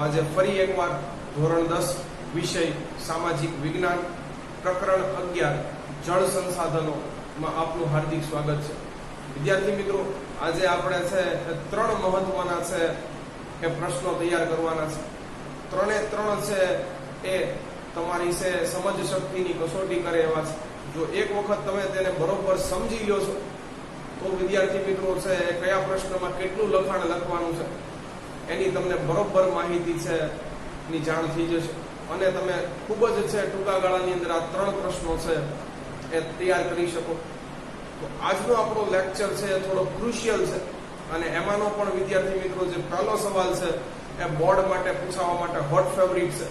આજે ફરી એકવાર ધોરણ 10 વિષય સામાજિક વિજ્ઞાન પ્રકરણ 11 જળ સંસાધનોમાં આપનું હાર્દિક સ્વાગત છે. વિદ્યાર્થી મિત્રો, આજે આપણે છે ત્રણ મહત્વના છે એ પ્રશ્નો તૈયાર કરવાના છે. ત્રણે ત્રણ છે એ તમારી છે સમજ શક્તિની કસોટી કરે એવા છે. જો એક વખત તમે તેને બરોબર સમજી લ્યો છો તો વિદ્યાર્થી મિત્રો છે કયા પ્રશ્નમાં કેટલું લખાણ લખવાનું છે એની તમને બરોબર માહિતી છે ની જાણ થઈ જશે અને તમે ખૂબ જ છે ટૂંકા ગાળાની અંદર આ ત્રણ પ્રશ્નો છે એ તૈયાર કરી શકો. તો આજનો આપણો લેક્ચર છે એ થોડો ક્રુશિયલ છે અને એમાંનો પણ વિદ્યાર્થી મિત્રો જે પહેલો સવાલ છે એ બોર્ડ માટે પૂછાવા માટે હોટ ફેવરિટ છે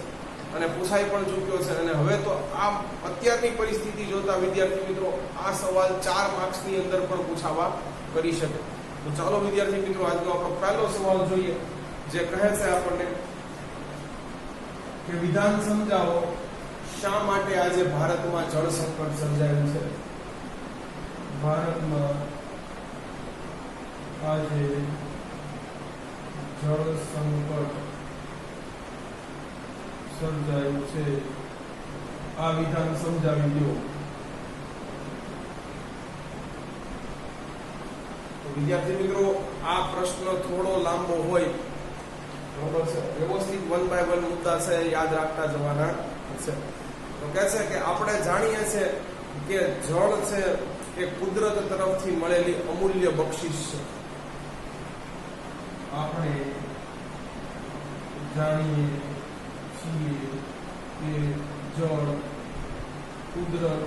અને પૂછાઈ પણ ચૂક્યો છે. અને હવે તો આ અત્યારની પરિસ્થિતિ જોતા વિદ્યાર્થી મિત્રો આ સવાલ 4 માર્ક્સની અંદર પણ પૂછાવા કરી શકે. તો ચાલો વિદ્યાર્થી મિત્રો આજનો આપણો પહેલો સવાલ જોઈએ, જે કહે છે આપણને કે વિધાન સમજાવો, શા માટે આજે ભારતમાં જળ સંકટ સર્જાયું છે? ભારતમાં આજે જળ સંકટ સર્જાયું છે, આ વિધાન સમજાવી દો. તો વિદ્યાર્થી મિત્રો આ પ્રશ્ન થોડો લાંબો હોય બરોબર છે, વ્યવસ્થિત 1 by 1 મુદ્દા છે યાદ રાખતા જવાના છે. તો કહે છે કે આપણે જાણીએ છીએ કે જળ છે એ કુદરત તરફથી મળેલી અમૂલ્ય બક્ષિસ છે. આપણે જાણીએ છીએ કે જળ કુદરત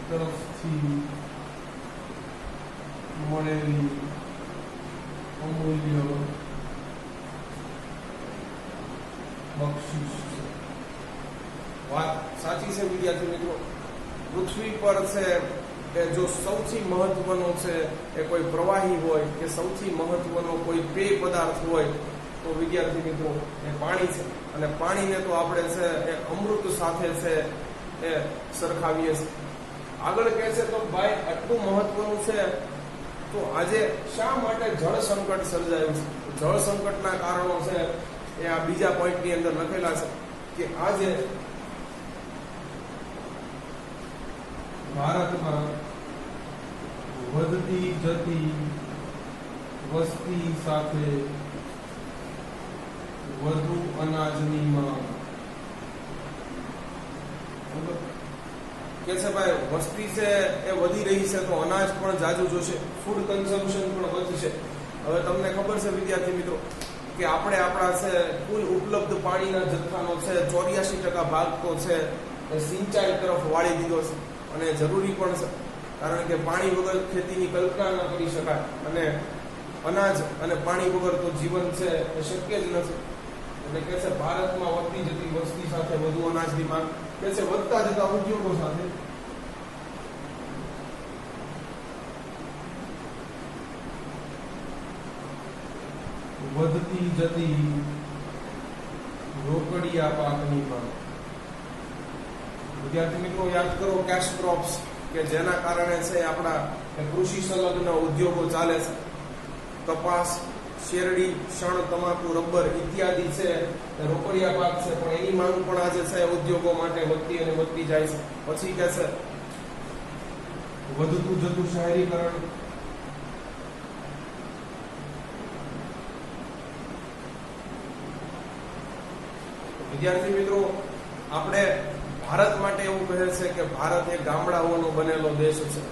તરફથી મળેલી અમૂલ્ય બક્ષિસ છે. વાત સાચી છે વિદ્યાર્થી મિત્રો. પૃથ્વી પર છે કે જો સૌથી મહત્વનો છે એ કોઈ પ્રવાહી હોય કે સૌથી મહત્વનો કોઈ પેય પદાર્થ હોય તો વિદ્યાર્થી મિત્રો એ પાણી છે. અને પાણીને તો આપણે છે એ અમૃત સાથે છે એ સરખાવીએ છીએ. આગળ કહે છે તો ભાઈ આટલું મહત્વનું છે તો આજે શા માટે જળ સંકટ સર્જાયું છે? જળ સંકટના કારણો છે એ આ બીજા પોઈન્ટની અંદર લખેલા છે કે આજે ભારતમાં વધતી જતી વસ્તી સાથે વધુ અનાજની માંગ. કે છે ભાઈ વસ્તી છે એ વધી રહી છે તો અનાજ પણ જાજુ જોશે, ફૂડ કન્ઝમ્પશન પણ વધશે. હવે તમને ખબર છે વિદ્યાર્થી મિત્રો કે આપણે આપણા છે કુલ ઉપલબ્ધ પાણીના જથ્થાનો છે 84% ભાગ તો છે એ સિંચાઈ તરફ વાળી દીધો છે અને જરૂરી પણ છે, કારણ કે પાણી વગર ખેતીની કલ્પના ન કરી શકાય અને અનાજ અને પાણી વગર તો જીવન છે એ શક્ય જ નથી. એટલે કે છે ભારતમાં વધતી જતી વસ્તી સાથે વધુ અનાજની માંગ, કે છે વધતા જતા ઉદ્યોગો સાથે વધતી જતી રોકડિયા પાકની માંગ. વિદ્યાર્થી મિત્રો યાદ કરો કેશ ક્રોપ્સ કે જેના કારણે છે આપણા કૃષિ સંલગ્ન ઉદ્યોગો ચાલે છે. કપાસ, શેરડી, શણ, તમાકુ, રબર ઇત્યાદિ છે રોકડિયા પાક છે, પણ એની માંગ પણ આજે છે ઉદ્યોગો માટે વધતી અને વધતી જાય છે. પછી કે છે વધતું જતું શહેરીકરણ, વિદ્યાર્થી મિત્રો આપણે ભારત માટે એવું કહે છે કે ભારત એ ગામડાઓનો બનેલો દેશ છે.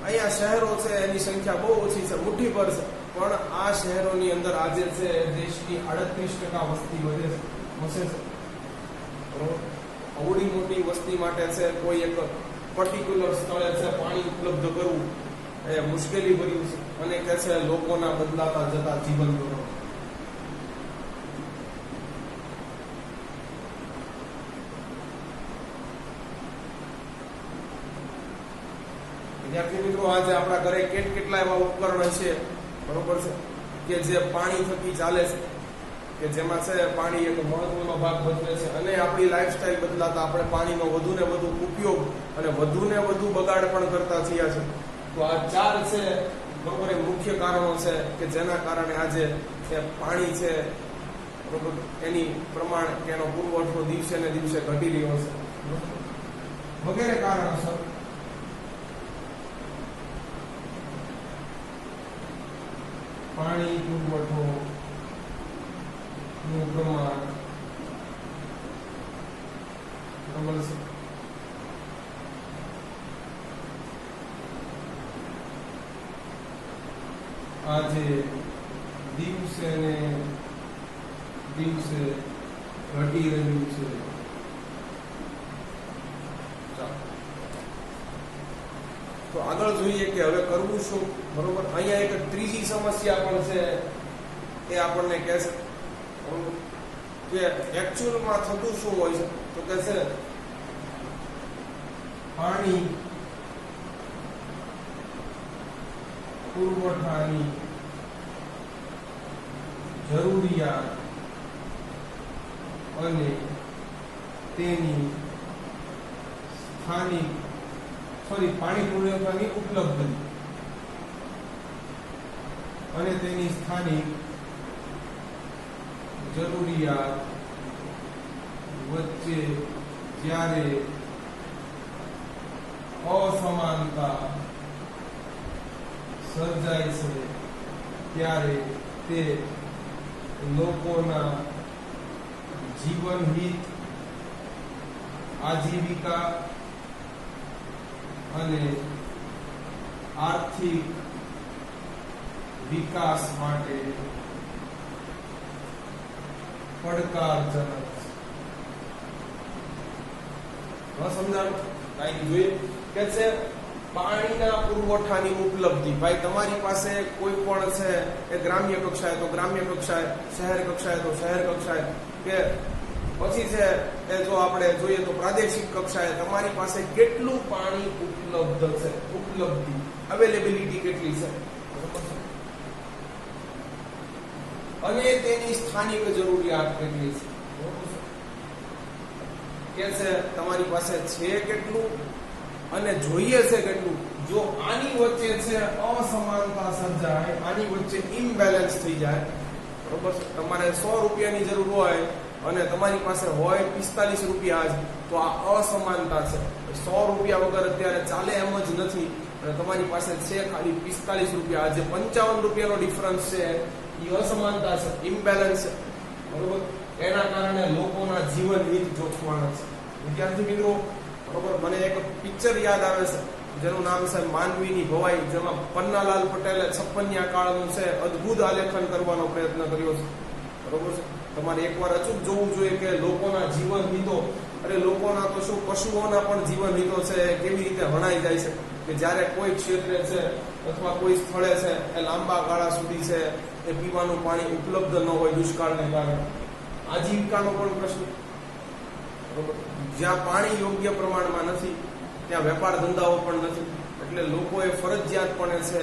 અહીંયા શહેરો છે એની સંખ્યા બહુ ઓછી છે, મુઠ્ઠી પર છે, પણ આ શહેરોની અંદર આજે છે દેશની 38% વસ્તી વસે છે. અવળી મોટી વસ્તી માટે છે કોઈ એક પર્ટિક્યુલર સ્થળે છે પાણી ઉપલબ્ધ કરવું એ મુશ્કેલી ભર્યું છે અને કે છે લોકોના બદલાતા જતા જીવન ધોરણ. વિદ્યાર્થી મિત્રો આજે આપણા ઘરે કેટલા એવા ઉપકરણ છે બરોબર છે કે જે પાણી થકી ચાલે છે, કે જેમાં છે પાણી એક મહત્વનો ભાગ ભજવે છે અને આપણી લાઈફસ્ટાઈલ બદલાતા આપણે પાણીનો વધુ ને વધુ ઉપયોગ અને વધુ ને વધુ બગાડ પણ કરતા થયા છે. તો આ 4 છે બરોબર મુખ્ય કારણો છે કે જેના કારણે આજે પાણી છે બરોબર, એની પ્રમાણે કે એનો પુરવઠો દિવસે ને દિવસે ઘટી રહ્યો છે વગેરે કારણોસર પાણી પુરવઠો નું પ્રમાણ પ્રબળ છે. આજે દિવસે ને દિવસે ઘટી રહ્યું છે. તો આગળ જોઈએ કે હવે કરવું શું. બરોબર, અહીંયા એક ત્રીજી સમસ્યા પણ છે એ આપણને કહે છે કે એકચ્યુઅલમાં થતું શું હોય છે. તો કહે છે પાણી પુરવઠાની જરૂરિયાત અને તેની પાણી પુરવઠાની ઉપલબ્ધતા અને તેની સ્થાનિક જરૂરિયાત વચ્ચે જ્યારે અસમાનતા સર્જાય છે ત્યારે તે લોકોના જીવન હિત, આજીવિકા અને આર્થિક વિકાસ માટે પડકારજનક છે. સમજાણું? કાંઈ જોઈએ કે છે પાણીના પુરવઠાની ઉપલબ્ધિ. ભાઈ તમારી પાસે કોઈ પણ છે એ ગ્રામ્ય કક્ષાએ તો ગ્રામ્ય કક્ષાએ, શહેર કક્ષાએ તો શહેર કક્ષાએ, કે પછી છે એ જો આપણે જોઈએ તો પ્રાદેશિક કક્ષાએ તમારી પાસે કેટલું પાણી ઉપલબ્ધ છે, ઉપલબ્ધિ અવેલેબિલિટી કેટલી છે, અને તેની સ્થાનિક જરૂરિયાત કેટલી છે કે છે તમારી પાસે છે કેટલું અને જોઈએ છે કેટલું. જો આની વચ્ચે છે અસમાનતા સર્જાય, આની વચ્ચે ઇમ્બેલેન્સ થઈ જાય, બરોબર, તમારે 100 રૂપિયાની જરૂર હોય અને તમારી પાસે હોય 45 રૂપિયા જ, તો આ અસમાનતા છે. 100 રૂપિયા વગર અત્યારે ચાલે એમ જ નથી અને તમારી પાસે છે ખાલી 45 રૂપિયા. આજે 55 રૂપિયાનો ડિફરન્સ છે એ અસમાનતા છે, ઇમ્બેલેન્સ છે, બરોબર. એના કારણે લોકોના જીવન હિત જોખમાણા છે. વિદ્યાર્થી મિત્રો, બરોબર, મને એક પિક્ચર યાદ આવે છે જેનું નામ છે માનવીની ભવાઈ, જેમાં પન્નાલાલ પટેલે 56 કાળનું છે અદ્ભુત આલેખન કરવાનો પ્રયત્ન કર્યો છે, બરોબર છે. તમારે એકવાર અચૂક જોવું જોઈએ કે લોકોના જીવન હિતો, અરે લોકોના તો શું, પશુઓના પણ જીવન હિતો છે કેવી રીતે હણાઈ જાય છે કે જ્યારે કોઈ ક્ષેત્રે છે અથવા કોઈ સ્થળે છે એ લાંબા ગાળા સુધી છે એ પીવાનું પાણી ઉપલબ્ધ ન હોય દુષ્કાળને કારણે, આજીવિકાનો પણ પ્રશ્ન, બરોબર. જ્યાં પાણી યોગ્ય પ્રમાણમાં નથી ત્યાં વેપાર ધંધાઓ પણ નથી, એટલે લોકોએ ફરજિયાતપણે છે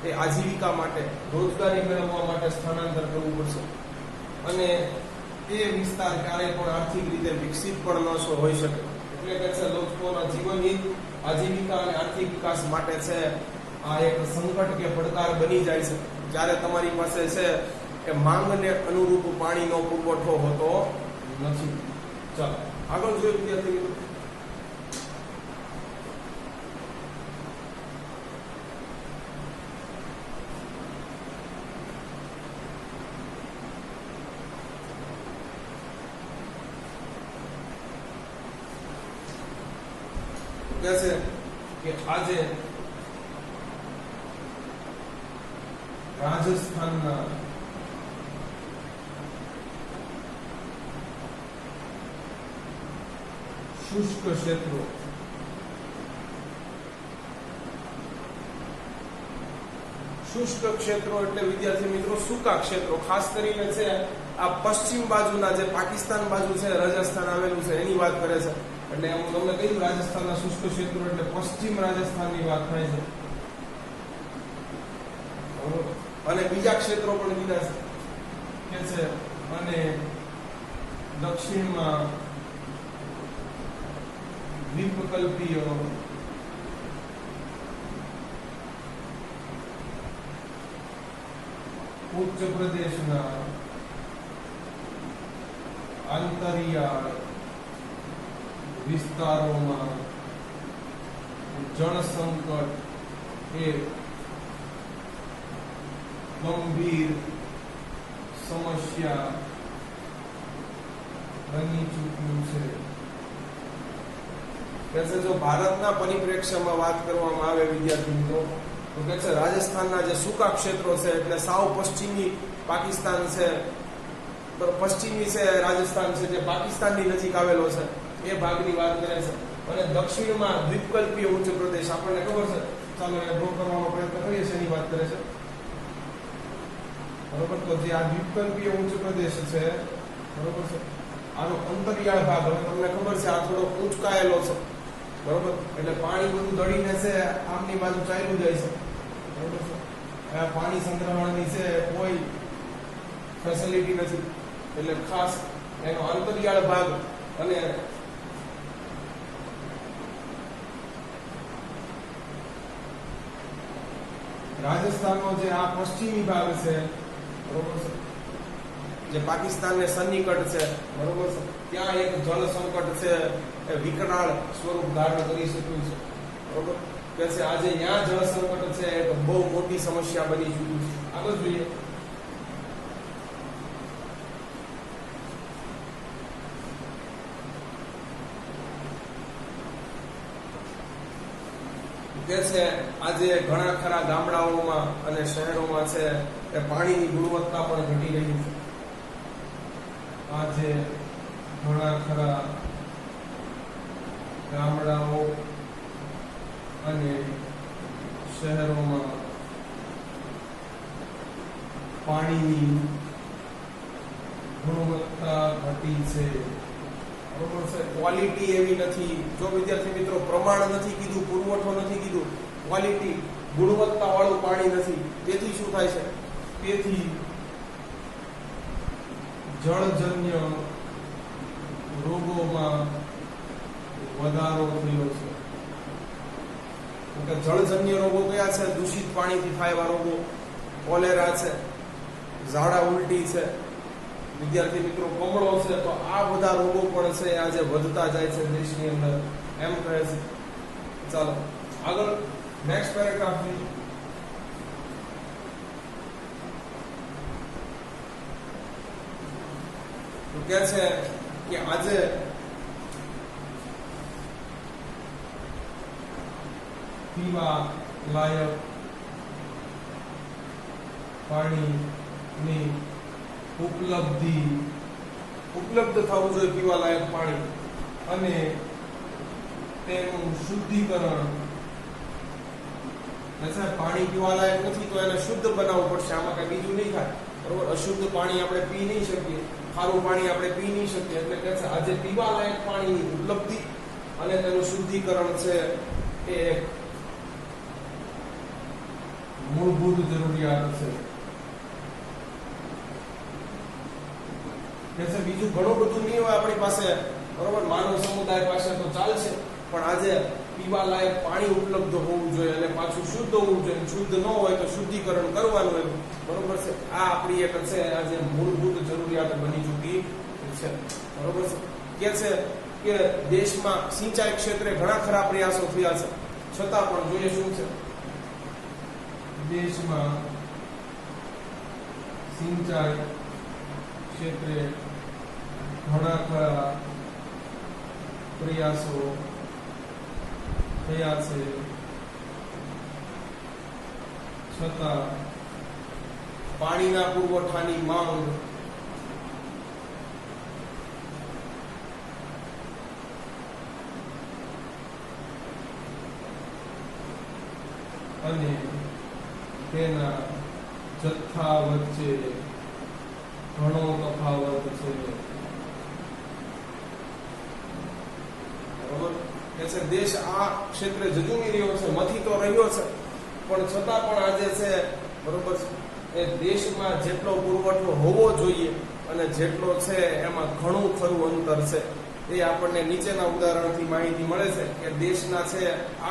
એ આજીવિકા માટે, રોજગારી મેળવવા માટે સ્થળાંતર કરવું પડશે અને તે વિસ્તાર ક્યારેય પણ આર્થિક રીતે વિકસિત પણ ન હોઈ શકે. એટલે કે છે લોકોના જીવન હિત, આજીવિકા અને આર્થિક વિકાસ માટે છે આ એક સંકટ કે પડકાર બની જાય છે જ્યારે તમારી પાસે છે એ માંગને અનુરૂપ પાણીનો પુરવઠો હોતો નથી. ચાલો આગળ જોઈએ વિદ્યાર્થી મિત્રો. કહે છે કે આજે રાજસ્થાનના શુષ્ક ક્ષેત્રો શુષ્ક ક્ષેત્રો એટલે વિદ્યાર્થી મિત્રો સૂકા ક્ષેત્રો. ખાસ કરીને છે આ પશ્ચિમ બાજુના જે પાકિસ્તાન બાજુ છે રાજસ્થાન આવેલું છે એની વાત કરે છે. એટલે હું તમને કહ્યું રાજસ્થાનના શુષ્ક ક્ષેત્રો એટલે પશ્ચિમ રાજસ્થાનની વાત થાય છે, અને બીજા ક્ષેત્રો પણ કીધા કે છે. અને દક્ષિણમાં દ્વીપકલ્પીય ઉચ્ચ પ્રદેશના આંતરિયાળ વિસ્તારોમાં જળ સંકટ એક ગંભીર સમસ્યા બની ચૂક્યું છે. કે જો ભારતના પરિપ્રેક્ષ્યમાં વાત કરવામાં આવે વિદ્યાર્થી મિત્રો, તો કે છે રાજસ્થાનના જે સૂકા ક્ષેત્રો છે, એટલે સાવ પશ્ચિમી પાકિસ્તાન છે, પશ્ચિમી છે રાજસ્થાન છે, જે પાકિસ્તાનની નજીક આવેલો છે, એ ભાગની વાત કરે છે. અને દક્ષિણમાં દ્વીપકલ્પીય ઉચ્ચ પ્રદેશ, આપણને ખબર છે, ચાલો એ ડ્રો કરવાનો પ્રયત્ન કરીએ છીએ, એની વાત કરે છે. બરોબર, તો જે આ દ્વીપકલ્પીય ઉચ્ચ પ્રદેશ છે, બરોબર છે, આનો અંતરિયાળ ભાગ, હવે તમને ખબર છે આ થોડો ઊંચકાયેલો છે, બરોબર, એટલે પાણી બધું દળીને છે આમની બાજુ ચાલ્યું જાય છે, બરોબર છે. આ પાણી સંગ્રહણની છે કોઈ ફેસિલિટી નથી, એટલે ખાસ એનો અંતરિયાળ ભાગ અને રાજસ્થાનનો જે આ પશ્ચિમી ભાગ છે, બરોબર છે, જે પાકિસ્તાનને સન્નિકટ છે, બરોબર છે, ત્યાં એક જળ સંકટ છે એ વિકરાળ સ્વરૂપ ધારણ કરી શક્યું છે, બરોબર. કે છે આજે ત્યાં જળ સંકટ છે એ બહુ મોટી સમસ્યા બની ચૂક્યું છે. આગળ જોઈએ. કે છે આજે ઘણા ખરા ગામડાઓમાં અને શહેરોમાં છે એ પાણીની ગુણવત્તા પણ ઘટી રહી છે. આજે ઘણા ખરા ગામડાઓ અને શહેરોમાં પાણીની ગુણવત્તા ઘટી છે, બરોબર છે. ક્વોલિટી એવી નથી. જો વિદ્યાર્થી મિત્રો પ્રમાણ નથી કીધું, પુરવઠો નથી કીધું, ક્વોલિટી ગુણવત્તા વાળું પાણી નથી. તેથી શું થાય છે? તેથી જળજન્ય રોગોમાં વધારો થયો છે. જળજન્ય રોગો કયા છે? દૂષિત પાણીથી થાય એવા રોગો, કોલેરા છે, ઝાડા ઉલટી છે, વિદ્યાર્થી મિત્રો કમળો છે. તો આ બધા રોગો પણ છે આજે વધતા જાય છે દેશની અંદર, એમ કહે છે. ચાલો આગળ નેક્સ્ટ પેરેગ્રાફ જોઈએ. તો કે છે કે આજે પીવા લાયક પાણીની ઉપલબ્ધ થવું જોઈએ, પીવા લાયક પાણી, અને તેનું શુદ્ધિકરણ. પાણી પીવા લાયક નથી તો એને શુદ્ધ બનાવવું પડશે. આમાં કઈ બીજું નહીં થાય, બરોબર. અશુદ્ધ પાણી આપણે પી નહીં શકીએ, ખારું પાણી આપણે પી નહીં શકીએ. એટલે કે છે આજે પીવા લાયક પાણીની ઉપલબ્ધિ અને તેનું શુદ્ધિકરણ છે એ એક મૂળભૂત જરૂરિયાત છે. બીજું ઘણું બધું નહીં હોય આપણી પાસે, બરોબર, માનવ સમુદાય પાસે તો ચાલશે, પણ આજે પીવા લાયક પાણી ઉપલબ્ધ હોવું જોઈએ અને પાછું શુદ્ધ હોવું જોઈએ. શુદ્ધ ન હોય તો શુદ્ધિકરણ કરવાનું એમ, બરોબર છે. આ આપણી એક છે આજે મૂળભૂત જરૂરિયાત બની ચૂકી છે, બરોબર છે. કે છે કે દેશમાં સિંચાઈ ક્ષેત્રે ઘણા ખરા પ્રયાસો થયા છે, છતાં પણ જોઈએ શું છે, દેશમાં સિંચાઈ ક્ષેત્રે ઘણા ખરા પ્રયાસો થયા છે, છતાં પાણીના પુરવઠાની માંગ અને તેના જથ્થા વચ્ચે ઘણો તફાવત છે, બરોબર. કે છે દેશ આ ક્ષેત્રે ઝઝૂમી રહ્યો છે, મથી તો રહ્યો છે, પણ છતાં પણ આજે છે, બરોબર, એ દેશમાં જેટલો પુરવઠો હોવો જોઈએ અને જેટલો છે એમાં ઘણું ખરું અંતર છે. એ આપણને નીચેના ઉદાહરણથી માહિતી મળે છે કે દેશના છે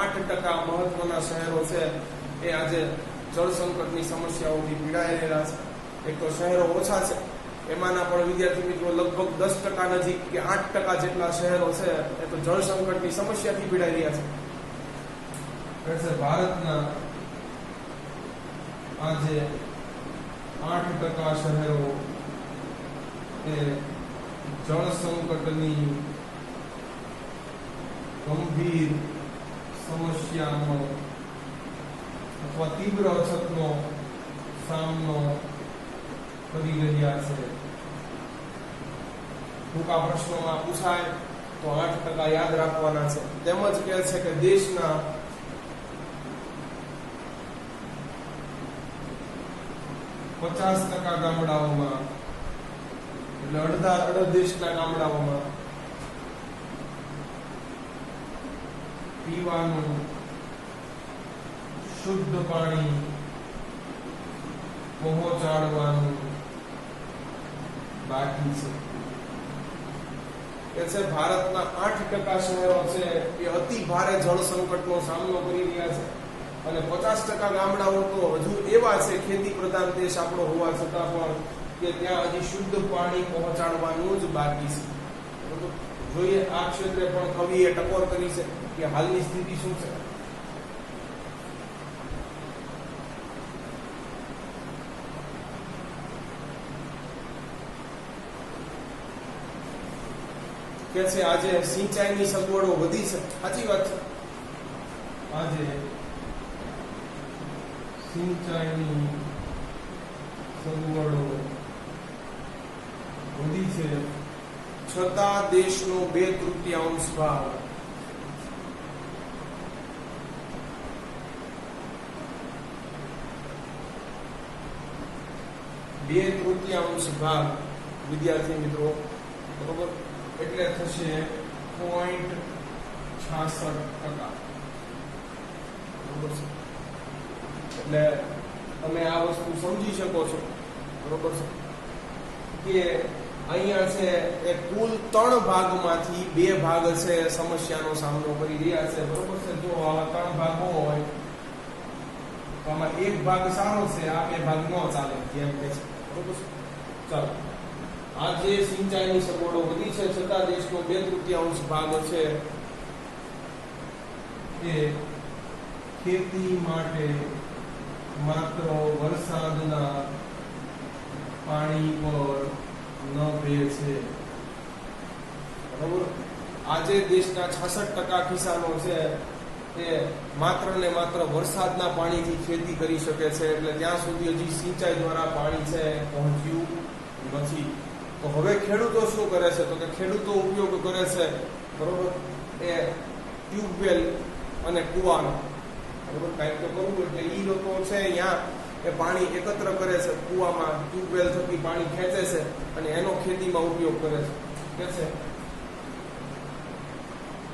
8% મહત્વના શહેરો છે એ આજે જળ સંકટની સમસ્યાઓથી પીડાઈ રહેલા છે. એક તો શહેરો ઓછા છે, એમાંના પણ વિદ્યાર્થી મિત્રો લગભગ 10% નજીક કે 8% જેટલા શહેરો છે એ તો જળ સંકટની સમસ્યાથી પીડાઈ રહ્યા છે. એટલે ભારતના આજે 8% શહેરો એ જળ સંકટની ગંભીર સમસ્યાનો અથવા તીવ્ર અછતનો સામનો કરી રહ્યા છે. ટૂંકા પ્રશ્નોમાં પૂછાય તો 8% યાદ રાખવાના છે. તેમજ કહે છે કે દેશના 50% ગામડાઓમાં એટલે અડધા દેશના ગામડાઓમાં પીવાનું શુદ્ધ પાણી પહોંચાડવાનું બાકી છે. કે છે ભારતના 8% શહેરો છે એ અતિ ભારે જળ સંકટનો સામનો કરી રહ્યા છે અને 50% ગામડાઓ તો હજુ એવા છે, ખેતી પ્રધાન દેશ આપણો હોવા છતાં પણ કે ત્યાં હજી શુદ્ધ પાણી પહોંચાડવાનું જ બાકી છે. જોઈએ આ ક્ષેત્રે પણ કવિએ ટકોર કરી છે કે હાલની સ્થિતિ શું છે. કે છે આજે સિંચાઈની સગવડો વધી છે. સાચી વાત છે. આજે સિંચાઈની સગવડો વધી છે છતાં દેશનો 2/3 ભાગ વિદ્યાર્થી મિત્રો બરોબર એટલે થશે 0.66%. બરોબર છે. એટલે તમે આ વસ્તુ સમજી શકો છો. બરોબર છે કે અહીંયા છે એ કુલ 3 ભાગમાંથી 2 ભાગ છે સમસ્યાનો સામનો કરી રહ્યા છે. બરોબર છે. જો આવા 3 ભાગો હોય તો આમાં એક ભાગ સારો છે, આ 2 ભાગ ન ચાલે જેમ કે છે. બરોબર છે. ચાલો, આ જે સિંચાઈની સગવડો વધી છે છતાં દેશનો 2/3 ભાગ છે એ ખેતી માટે માત્ર વરસાદના પાણી પર નભે છે. બરોબર. આજે દેશના 66% કિસાનો છે એ માત્ર ને માત્ર વરસાદના પાણીથી ખેતી કરી શકે છે. એટલે ત્યાં સુધી હજી સિંચાઈ દ્વારા પાણી છે પહોંચ્યું નથી. તો હવે ખેડૂતો શું કરે છે તો કે ખેડૂતો ઉપયોગ કરે છે બરોબર એ ટ્યુબવેલ અને કુવાનો. બરોબર. કાંઈક તો કરવું એટલે એ લોકો છે અહીંયા એ પાણી એકત્ર કરે છે કુવામાં, ટ્યુબવેલ થકી પાણી ખેંચે છે અને એનો ખેતીમાં ઉપયોગ કરે છે.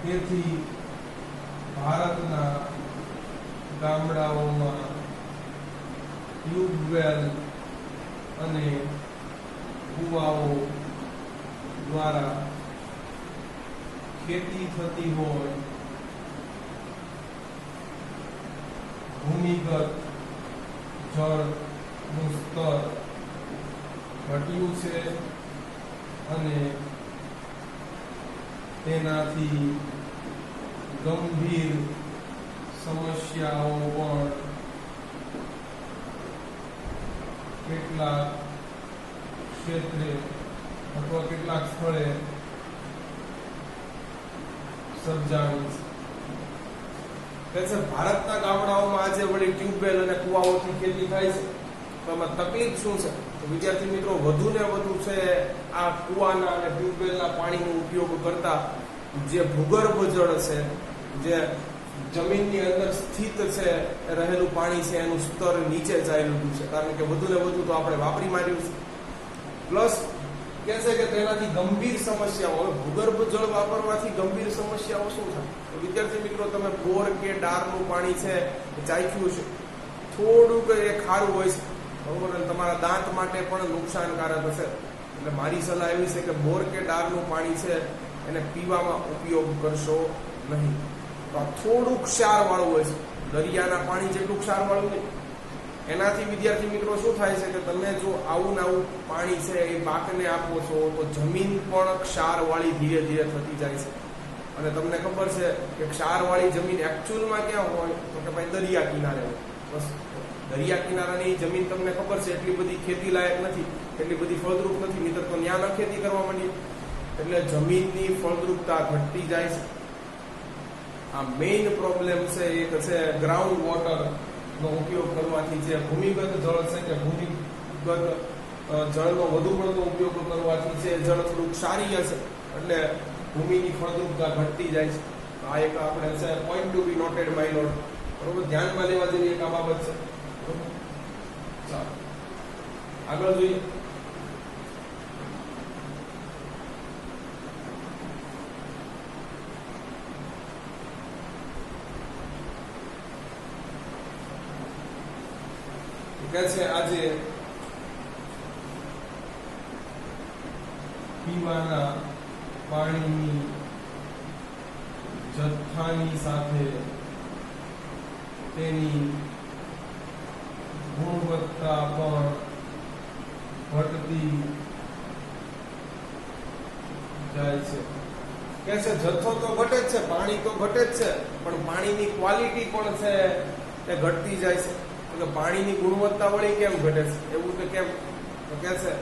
તેથી ભારતના ગામડાઓમાં ટ્યુબવેલ અને કુવાઓ દ્વારા ખેતી થતી હોય, ભૂમિગત જળનું સ્તર ઘટ્યું છે અને તેનાથી ગંભીર સમસ્યાઓ પણ કેટલાક ક્ષેત્રે અથવા કેટલાક સ્થળે સર્જાણી છે. ભારતના ગામડાઓમાં આજે વળી ટ્યુબવેલ અને કુવાઓથી ખેતી થાય છે. તો એમાં તકલીફ શું છે? તો વિદ્યાર્થી મિત્રો વધુ ને વધુ છે આ કુવાના અને ટ્યુબવેલના પાણીનો ઉપયોગ કરતા જે ભૂગર્ભ જળ છે, જે જમીનની અંદર સ્થિત છે રહેલું પાણી છે એનું સ્તર નીચે જઈ રહ્યું છે. કારણ કે વધુ ને વધુ તો આપણે વાપરી માર્યું છે. પ્લસ કે છે કે તેનાથી ગંભીર સમસ્યાઓ, ભૂગર્ભ જળ વાપરવાથી ગંભીર સમસ્યાઓ શું થાય? તો વિદ્યાર્થી મિત્રો તમે બોર કે ડારનું પાણી છે ચાખ્યું છે, થોડુંક એ ખારું હોય છે બરોબર, અને તમારા દાંત માટે પણ નુકસાનકારક હશે. એટલે મારી સલાહ એવી છે કે બોર કે ડારનું પાણી છે એને પીવામાં ઉપયોગ કરશો નહીં. તો આ થોડુંક ક્ષાર વાળું હોય છે, દરિયાના પાણી જેટલું ક્ષાર વાળું નહીં. એનાથી વિદ્યાર્થી મિત્રો શું થાય છે કે તમે જો આવું ને આવું પાણી છે એ પાકને આપો છો તો જમીન પણ ક્ષારવાળી ધીરે ધીરે થતી જાય છે. અને તમને ખબર છે કે ક્ષારવાળી જમીન એકચ્યુઅલમાં ક્યાં હોય તો કે ભાઈ દરિયા કિનારે હોય. બસ દરિયા કિનારાની જમીન તમને ખબર છે એટલી બધી ખેતી લાયક નથી, એટલી બધી ફળદ્રુપ નથી, નહીંતર તો ત્યાં ન ખેતી કરવા માંડી એટલે જમીનની ફળદ્રુપતા ઘટતી જાય છે. આ મેઇન પ્રોબ્લેમ છે એક છે ગ્રાઉન્ડ વોટર નો ઉપયોગ કરવાથી. જે ભૂમિગત જળ છે કે ભૂમિગત જળનો વધુ પડતો ઉપયોગ કરવાથી છે જળ થોડુંક ક્ષારીય છે એટલે ભૂમિની ફળદ્રુપતા ઘટતી જાય છે. આ એક આપણે છે point to be noted my lord. બરોબર, ધ્યાનમાં લેવા જેવી એક આ બાબત છે. ચાલો આગળ જોઈએ. કે છે આજે પીવાના પાણીની જથ્થાની સાથે તેની ગુણવત્તા પણ ઘટતી જાય છે. કે છે જથ્થો તો ઘટે જ છે, પાણી તો ઘટે જ છે, પણ પાણીની ક્વોલિટી પણ છે એ ઘટતી જાય છે. એટલે પાણીની ગુણવત્તા વળી કેમ ઘટે છે? એવું કે કેમ તો કે છે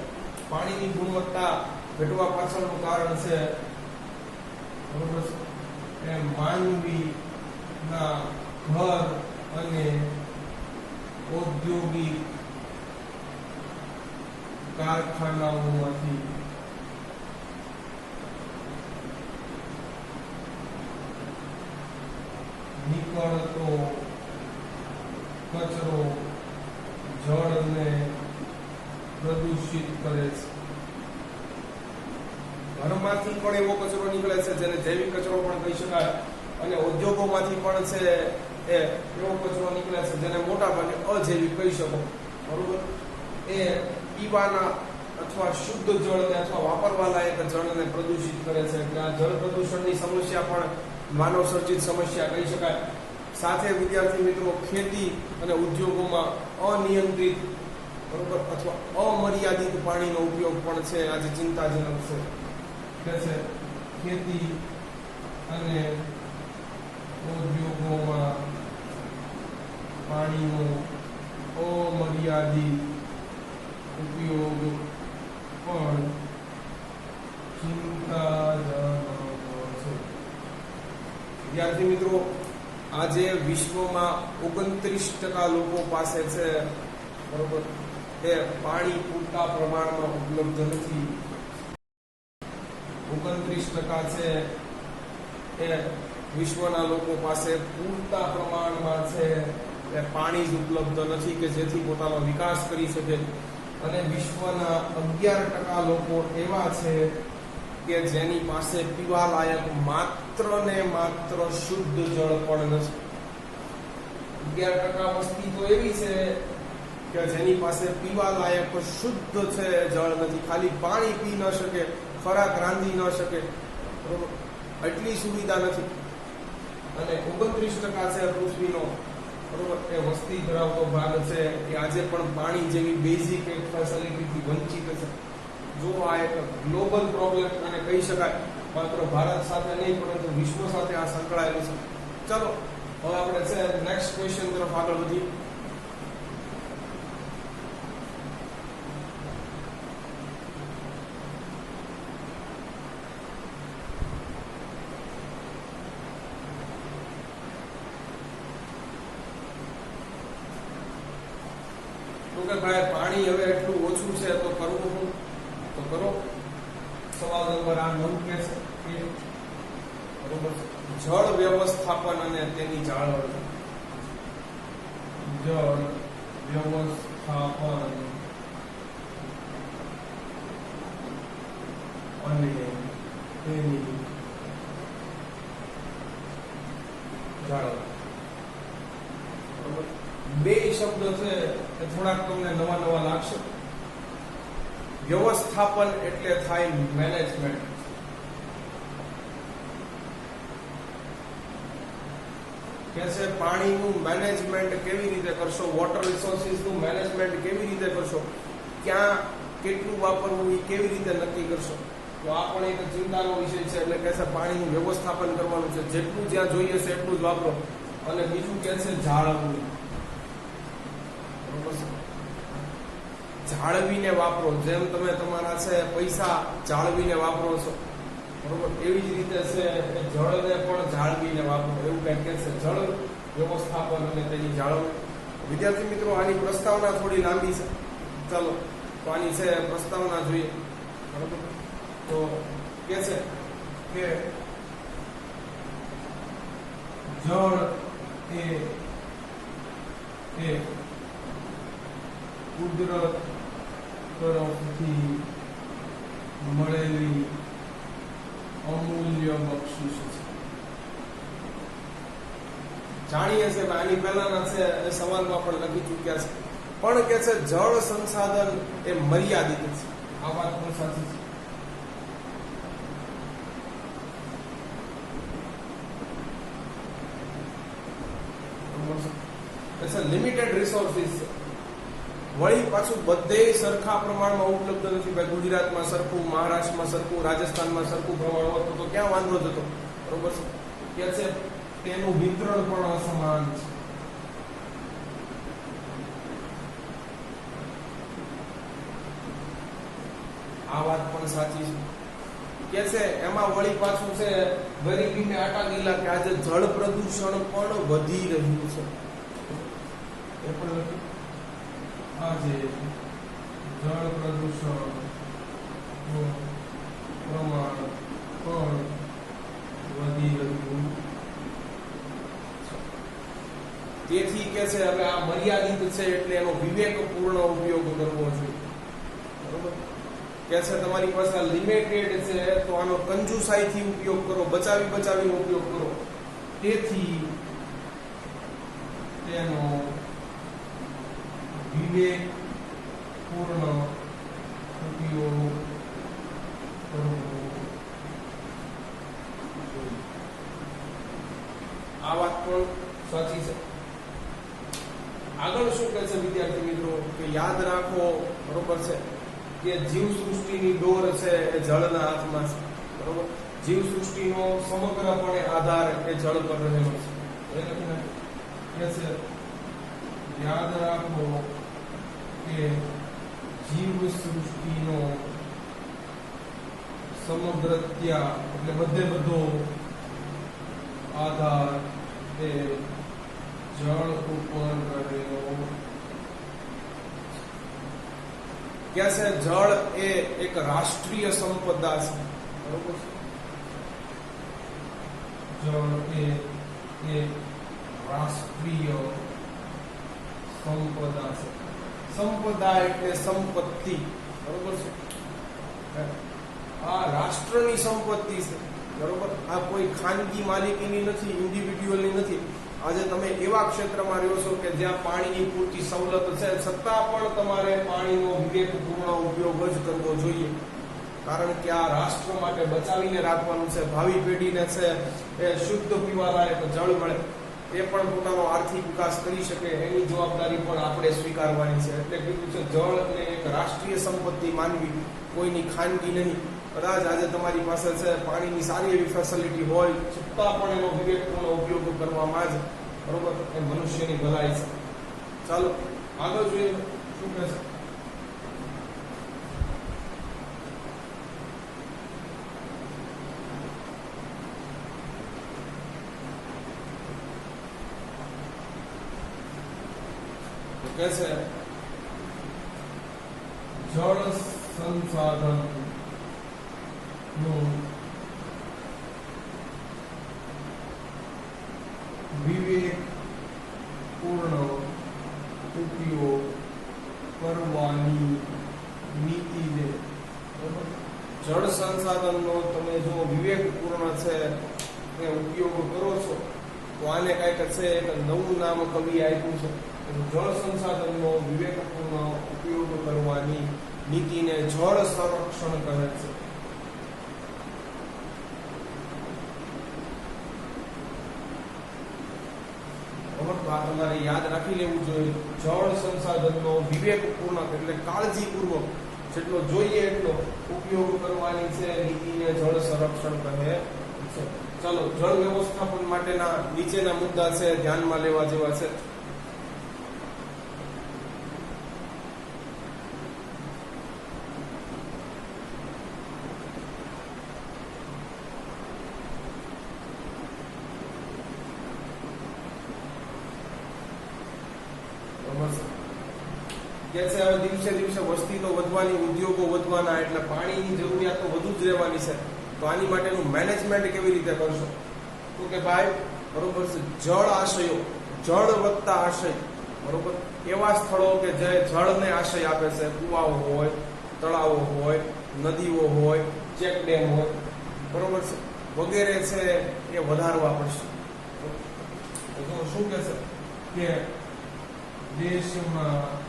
પાણીની ગુણવત્તા ઘટવા પાછળનું કારણ છે બરોબર છે એ માનવીના ઘર અને ઔદ્યોગિક કારખાનાઓમાંથી નીકળતો કચરો જળને પ્રદૂષિત કરે છે. ઘરમાંથી પણ એવો કચરો નીકળે છે જેને જૈવિક કચરો પણ કહી શકાય, અને ઉદ્યોગોમાંથી પણ છે એ એવો કચરો નીકળે છે જેને મોટા ભાગે અજૈવિક કહી શકો. બરોબર, એ પીવાના અથવા શુદ્ધ જળને અથવા વાપરવા લાયક જળને પ્રદૂષિત કરે છે. એટલે આ જળ પ્રદૂષણની સમસ્યા પણ માનવ સર્જિત સમસ્યા કહી શકાય. સાથે વિદ્યાર્થી મિત્રો ખેતી અને ઉદ્યોગોમાં અનિયંત્રિત બરોબર અથવા અમર્યાદિત પાણીનો ઉપયોગ પણ છે આજે ચિંતાજનક છે. કે છે ખેતી અને ઉદ્યોગોમાં પાણીનો અમર્યાદિત ઉપયોગ પણ ચિંતાજનક છે. વિદ્યાર્થી મિત્રો આજે વિશ્વમાં 29% લોકો પાસે છે બરોબર એ પાણી પૂરતા પ્રમાણમાં ઉપલબ્ધ નથી. 29% છે એ વિશ્વના લોકો પાસે પૂરતા પ્રમાણમાં છે એ પાણી જ ઉપલબ્ધ નથી કે જેથી પોતાનો વિકાસ કરી શકે. અને વિશ્વના 11% લોકો એવા છે કે જેની પાસે પીવા લાયક માત્ર ને માત્ર શુદ્ધ જળ પણ નથી. 11% વસ્તી તો એવી છે કે જેની પાસે પીવા લાયક શુદ્ધ છે જળ નથી, ખાલી પાણી પી ન શકે, ખોરાક રાંધી ન શકે, બરોબર, એટલી સુવિધા નથી. અને 29% છે પૃથ્વીનો બરોબર એ વસ્તી ધરાવતો ભાગ છે એ આજે પણ પાણી જેવી બેઝિક એક ફેસિલિટીથી વંચિત છે. જો આ એક ગ્લોબલ પ્રોબ્લેમ અને કહી શકાય, માત્ર ભારત સાથે નહીં પરંતુ વિશ્વ સાથે આ સંકળાયેલું છે. ચાલો હવે આપણે છે નેક્સ્ટ ક્વેશ્ચન તરફ આગળ વધીએ. તો કે ભાઈ પાણી હવે એટલું ઓછું છે તો કરવું શું? તો કરો. સવાલ નંબર 9 કે છે બરોબર જળ વ્યવસ્થાપન અને તેની જાળવણી. જળ વ્યવસ્થાપન અને તેની જાળવણી. બરોબર, બે શબ્દ છે એ થોડાક તમને નવા નવા લાગશે. વ્યવસ્થાપન એટલે થાય મેનેજમેન્ટ કે છે પાણીનું મેનેજમેન્ટ કેવી રીતે કરશો, વોટર રિસોર્સિસનું મેનેજમેન્ટ કેવી રીતે કરશો, ક્યાં કેટલું વાપરવું એ કેવી રીતે નક્કી કરશો. તો આ પણ એક ચિંતાનો વિષય છે. એટલે કે છે પાણીનું વ્યવસ્થાપન કરવાનું છે, જેટલું જ્યાં જોઈએ છે એટલું જ વાપરો. અને બીજું કે છે જાળવવું. જાળવીને વાપરો. જેમ તમે તમારા છે પૈસા જાળવીને વાપરો છો, બરોબર, એવી જ રીતે છે જળને પણ જાળવીને વાપરો. એવું કંઈક કે છે જળ વ્યવસ્થાપન અને તેની જાળવણી. વિદ્યાર્થી મિત્રો, આની પ્રસ્તાવના થોડી લાંબી છે. ચાલો તો આની છે પ્રસ્તાવના જોઈએ. બરોબર, તો કે છે કે જળ એ કુદરત તરફથી મળેલી અમૂલ્ય બક્ષિસ છે. જાણીએ છે આની પહેલાના છે સવાલમાં પણ લખી ચૂક્યા છે. પણ કે છે જળ સંસાધન એ મર્યાદિત છે. આ વાત પણ સાચી છે. લિમિટેડ રિસોર્સિસ છે. વળી પાછું બધે સરખા પ્રમાણમાં ઉપલબ્ધ નથી. ભાઈ ગુજરાતમાં સરખું, મહારાષ્ટ્રમાં સરખું, રાજસ્થાનમાં સરખું પ્રમાણ હોતું તો ક્યાં વાંધો થતો. બરોબર છે. કે છે તેનું વિતરણ પણ અસમાન છે. આ વાત પણ સાચી છે. કે છે એમાં વળી પાછું છે ગરીબીને આટા ગયેલા કે આજે જળ પ્રદૂષણ પણ વધી રહ્યું છે. એ પણ આજે જળ પ્રદૂષણ પ્રમાણ પણ વધી રહ્યું છે. તેથી કે છે હવે આ મર્યાદિત છે એટલે એનો વિવેકપૂર્ણ ઉપયોગ કરવો જોઈએ. બરોબર, કે છે તમારી પાસે લિમિટેડ છે તો આનો કંજુસાઈથી ઉપયોગ કરો, બચાવીને ઉપયોગ કરો. તેથી તેનો વિવેકપૂર્ણ ઉપયોગ કરવો જોઈએ. આ વાત પણ સાચી છે. આગળ શું કહે છે વિદ્યાર્થી મિત્રો કે યાદ રાખો, બરોબર છે, કે જીવ સૃષ્ટિની ડોર છે એ જળના હાથમાં છે. બરોબર, જીવ સૃષ્ટિનો સમગ્રપણે આધાર એ જળ પર રહેલો છે. એ લખીને કે છે યાદ રાખો કે જીવ સૃષ્ટિનો સમગ્રત્યા એટલે બધો આધાર એ જળ ઉપર રહેલો. કે છે જળ એ એક રાષ્ટ્રીય સંપદા છે. બરોબર, જળ એ રાષ્ટ્રીય સંપદા છે. સંપદા એટલે સંપત્તિ. બરોબર છે, આ રાષ્ટ્રની સંપત્તિ છે. બરોબર, આ કોઈ ખાનગી માલિકીની નથી, ઇન્ડિવિડ્યુઅલની નથી. આજે તમે એવા ક્ષેત્રમાં રહ્યો છો કે જ્યાં પાણીની પૂરતી સવલત છે, છતાં પણ તમારે પાણીનો વિવેકપૂર્ણ ઉપયોગ જ કરવો જોઈએ. કારણ કે આ રાષ્ટ્ર માટે બચાવીને રાખવાનું છે. ભાવિ પેઢીને છે એ શુદ્ધ પીવાલાયક જળ મળે, એ પણ પોતાનો આર્થિક વિકાસ કરી શકે, એની જવાબદારી પણ આપણે સ્વીકારવાની છે. એટલે કીધું છે જળ એટલે એક રાષ્ટ્રીય સંપત્તિ માનવી, કોઈની ખાનગી નહીં. કદાચ આજે તમારી પાસે છે પાણીની સારી એવી ફેસિલિટી હોય, છતાં પણ એનો વિવેકપૂર્ણ ઉપયોગ કરવામાં જ, બરોબર, એ મનુષ્યની ભલાઈ છે. ચાલો આગળ જોઈએ શું કહે છે. કે છે જળ સંસાધન નું વિવેકપૂર્ણ ઉપયોગ કરવાની નીતિને. જળ સંસાધનનો તમે જો વિવેકપૂર્ણ છે એ ઉપયોગ કરો છો તો આને કાંઈક છે એક નવું નામ કવિ આપ્યું છે. જળ સંસાધનનો વિવેકપૂર્ણ ઉપયોગ કરવાની નીતિને જળ સંરક્ષણ કહે છે. બરોબર, તો આ તમારે યાદ રાખી લેવું જોઈએ. જળ સંસાધનનો વિવેકપૂર્ણ એટલે કાળજીપૂર્વક જેટલો જોઈએ એટલો ઉપયોગ કરવાની છે નીતિને જળ સંરક્ષણ કહે છે. ચાલો, જળ વ્યવસ્થાપન માટેના નીચેના મુદ્દા છે ધ્યાનમાં લેવા જેવા છે. કે છે હવે દિવસે દિવસે વસ્તી તો વધવાની, ઉદ્યોગો વધવાના, એટલે પાણીની જરૂરિયાત તો વધુ જ રહેવાની છે. તો આની માટેનું મેનેજમેન્ટ કેવી રીતે કરશો? તો કે ભાઈ બરોબર છે, જળ આશયો, જળ વત્તા આશય, બરોબર, એવા સ્થળો કે જે જળને આશય આપે છે, કુવાઓ હોય, તળાવો હોય, નદીઓ હોય, ચેક ડેમ હોય, બરોબર છે, વગેરે છે એ વધારવા પડશે. તો શું કે છે કે દેશમાં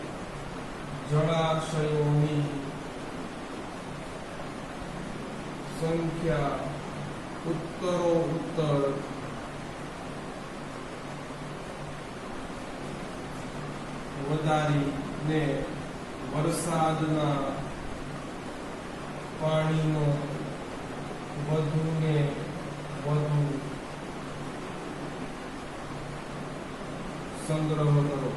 જળાશયોની સંખ્યા ઉત્તરોત્તર વધારીને વરસાદના પાણીનો વધુને વધુ સંગ્રહ કરો.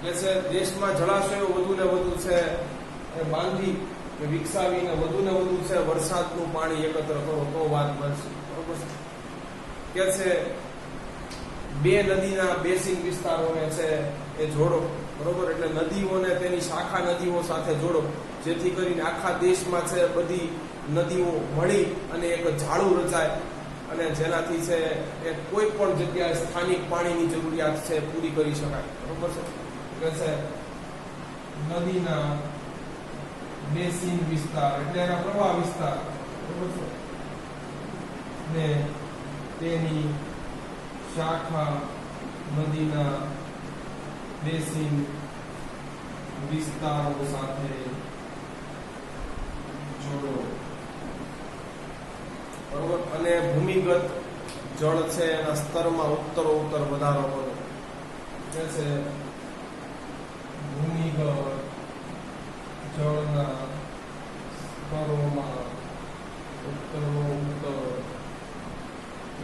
કે છે દેશમાં જળાશયો વધુ ને વધુ છે એ બાંધી વિકસાવીને વધુ ને વધુ છે વરસાદનું પાણી એકત્ર કરો તો વાત બનશે. બરોબર કે છે બે નદીના બેસિન વિસ્તારોને છે એ જોડો. બરોબર, એટલે નદીઓને તેની શાખા નદીઓ સાથે જોડો, જેથી કરીને આખા દેશમાં છે બધી નદીઓ મળી અને એક જાળું રચાય અને જેનાથી છે એ કોઈ પણ જગ્યાએ સ્થાનિક પાણીની જરૂરિયાત છે પૂરી કરી શકાય. બરોબર છે કે છે નદીના બેસિન વિસ્તાર એટલે એના પ્રવાહ વિસ્તાર, બરોબર છે, ને તેની શાખા નદીના બેસિન વિસ્તારો સાથે જોડો. બરોબર, અને ભૂમિગત જળ છે એના સ્તરમાં ઉત્તરોત્તર વધારો કરો. કે છે ભૂમિગત જળના સ્તરોમાં ઉત્તરોત્તર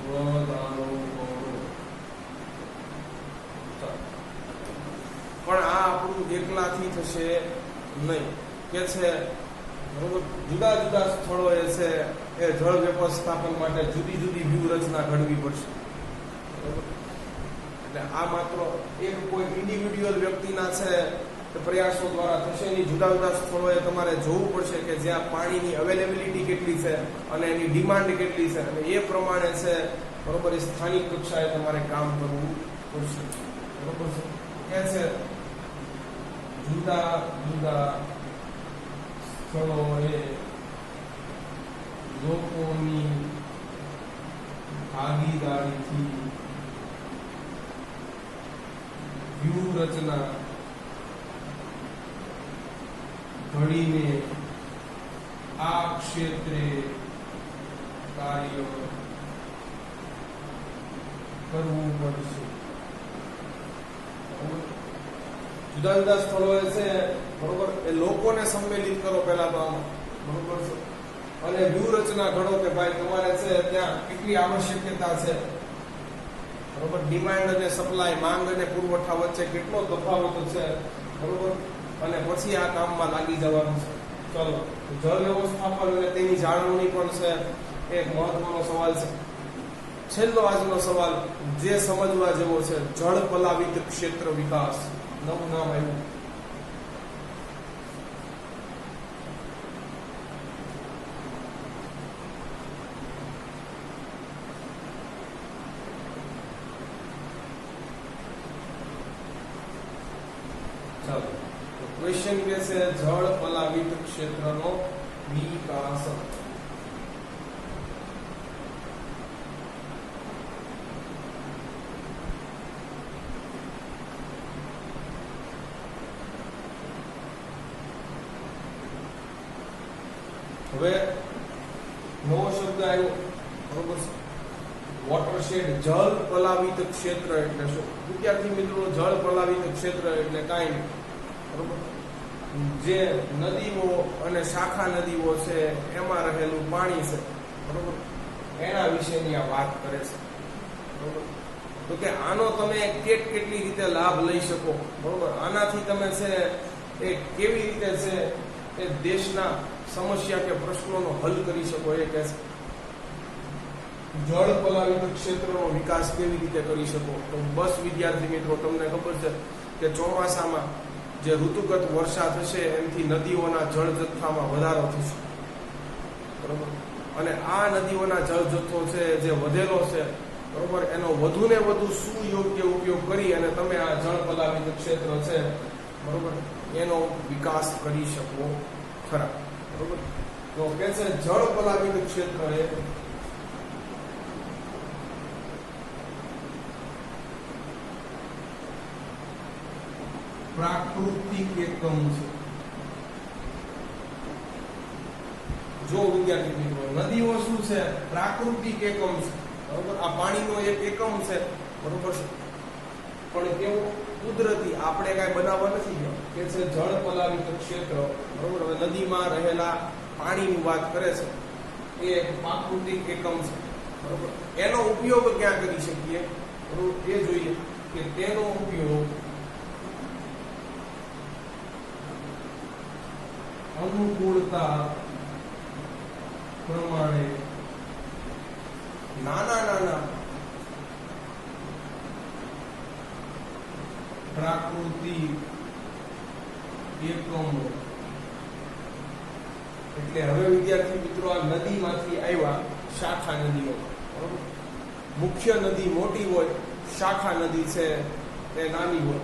વધારો કરો. પણ આ આપણું એકલાથી થશે નહીં. કે છે બરોબર, જુદા જુદા સ્થળોએ છે એ જળ વ્યવસ્થાપન માટે જુદી જુદી વ્યૂહરચના ઘડવી પડશે. બરોબર, એટલે આ માત્ર એક કોઈ ઇન્ડિવિડ્યુઅલ વ્યક્તિના છે પ્રયાસો દ્વારા થશે નહીં. જુદા જુદા સ્થળોએ તમારે જોવું પડશે કે જ્યાં પાણીની અવેલેબિલિટી કેટલી છે અને એની ડિમાન્ડ કેટલી છે, અને એ પ્રમાણે છે બરોબર એ સ્થાનિક કક્ષાએ તમારે કામ કરવું પડશે. બરોબર છે કે છે જુદા જુદા સ્થળોએ લોકોની ભાગીદારીથી વ્યૂહરચના ઘડીને આ ક્ષેત્રે કાર્ય કરવું પડશે. જુદા જુદા સ્થળોએ છે બરોબર એ લોકોને સંમેલિત કરો પહેલા તો આમાં, બરોબર છે, અને વ્યૂહરચના ઘડો કે ભાઈ તમારે છે ત્યાં કેટલી આવશ્યકતા છે, બરોબર, ડિમાન્ડ અને સપ્લાય, માંગ અને પુરવઠા વચ્ચે કેટલો તફાવત છે, બરોબર, અને પછી આ કામમાં લાગી જવાનું છે. ચલો, જળ વ્યવસ્થાપન અને તેની જાળવણી પણ છે એક મહત્વનો સવાલ છે. છેલ્લો આજનો સવાલ જે સમજવા જેવો છે, જળ પલાવિત ક્ષેત્ર વિકાસ, નવું નામ આવ્યું. ચાલો, ક્વેશ્ચન કે છે જળ પલાવિત ક્ષેત્રનો વિકાસ. હવે નવો શબ્દ આવ્યો, બરોબર, વોટરશેડ જળ પલાવિત ક્ષેત્ર એટલે શું? વિદ્યાર્થી મિત્રો, જળ પલાવિત ક્ષેત્ર એટલે કાંઈ નહીં, બરોબર? જે નદીઓ અને શાખા નદીઓ છે એમાં રહેલું પાણી છે, બરોબર, એના વિશેની આ વાત કરે છે, બરોબર. તો કે આનો તમે કેટલી રીતે લાભ લઈ શકો, બરોબર? આનાથી તમે છે એ કેવી રીતે છે એ દેશના સમસ્યા કે પ્રશ્નોનો હલ કરી શકો, એ કહે છે. જળ પલાવિત ક્ષેત્રનો વિકાસ કેવી રીતે કરી શકો? તો બસ વિદ્યાર્થી મિત્રો, તમને ખબર છે કે ચોમાસામાં જે ઋતુગત વર્ષા થશે એનાથી નદીઓના જળ જથ્થામાં વધારો થશે, બરોબર. અને આ નદીઓના જળ જથ્થો છે જે વધેલો છે, બરોબર, એનો વધુ ને વધુ સુયોગ્ય ઉપયોગ કરી અને તમે આ જળ પલાવિત ક્ષેત્ર છે, બરોબર, એનો વિકાસ કરી શકો ખરા, બરોબર. તો કે છે જળ પલાવિત ક્ષેત્ર એ પ્રાકૃતિક એકમ છે. જો વિદ્યાર્થી મિત્રો, નદીઓ શું છે? પ્રાકૃતિક એકમ છે, બરોબર. આ પાણીનો એક એકમ છે, બરોબર છે, પણ કેવું? કુદરતી, આપણે કઈ બનાવવા નથી ગયો. કે છે જળ પલાવિત ક્ષેત્ર, બરોબર. હવે નદીમાં રહેલા પાણીની વાત કરે છે, એ એક પ્રાકૃતિક એકમ છે, બરોબર. એનો ઉપયોગ ક્યાં કરી શકીએ, બરોબર, એ જોઈએ કે તેનો ઉપયોગ અનુકૂળતા પ્રમાણે નાના પ્રાકૃતિક એકમો. એટલે હવે વિદ્યાર્થી મિત્રો, આ નદીમાંથી આવ્યા શાખા નદીઓ, બરોબર. મુખ્ય નદી મોટી હોય, શાખા નદી છે એ નાની હોય,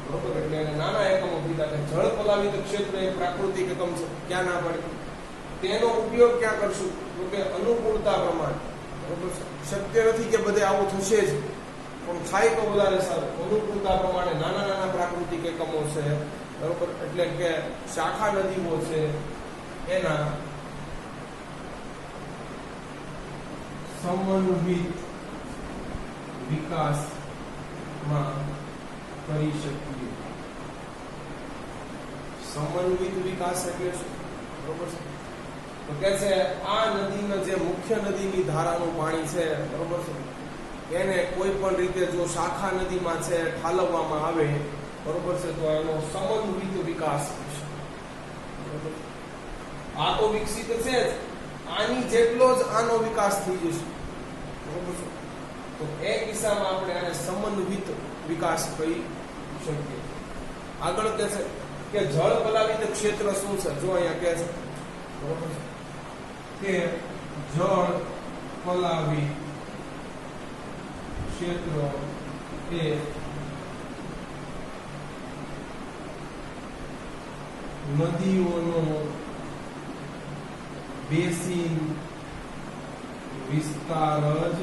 બરોબર. એટલે નાના એકમો કીધા કે જળ પલાવિત ક્ષેત્ર એ પ્રાકૃતિક એકમ છે. ક્યાં ના પડે? તેનો ઉપયોગ ક્યાં કરશું? તો કે અનુકૂળતા પ્રમાણે, બરોબર. શક્ય નથી કે બધે આવું થશે જ, પણ થાય તો વધારે સારું. અનુકૂળતા પ્રમાણે નાના પ્રાકૃતિક એકમો છે, બરોબર. એટલે કે શાખા નદીઓ છે એના સમન્વિત વિકાસમાં કરી શકીએ. સમન્વિત વિકાસ એટલે શું, બરોબર છે? તો કે છે આ નદીના જે મુખ્ય નદીની ધારાનું પાણી છે, બરોબર છે, એને કોઈ પણ રીતે જો શાખા નદીમાં છે ઠાલવવામાં આવે, બરોબર છે, તો એનો સમન્વિત વિકાસ થશે, બરોબર. આ તો વિકસિત છે જ, આની જેટલો જ આનો વિકાસ થઈ જશે, બરોબર છે. તો એ કિસ્સામાં આપણે આને સમન્વિત વિકાસ કહી શકીએ. આગળ કહે છે કે જળ પલાવિત ક્ષેત્ર શું છે? જો અહીંયા કહે છે, બરોબર છે, કે જળ પલાવિત ક્ષેત્ર એ નદીઓનો બેસિન વિસ્તાર જ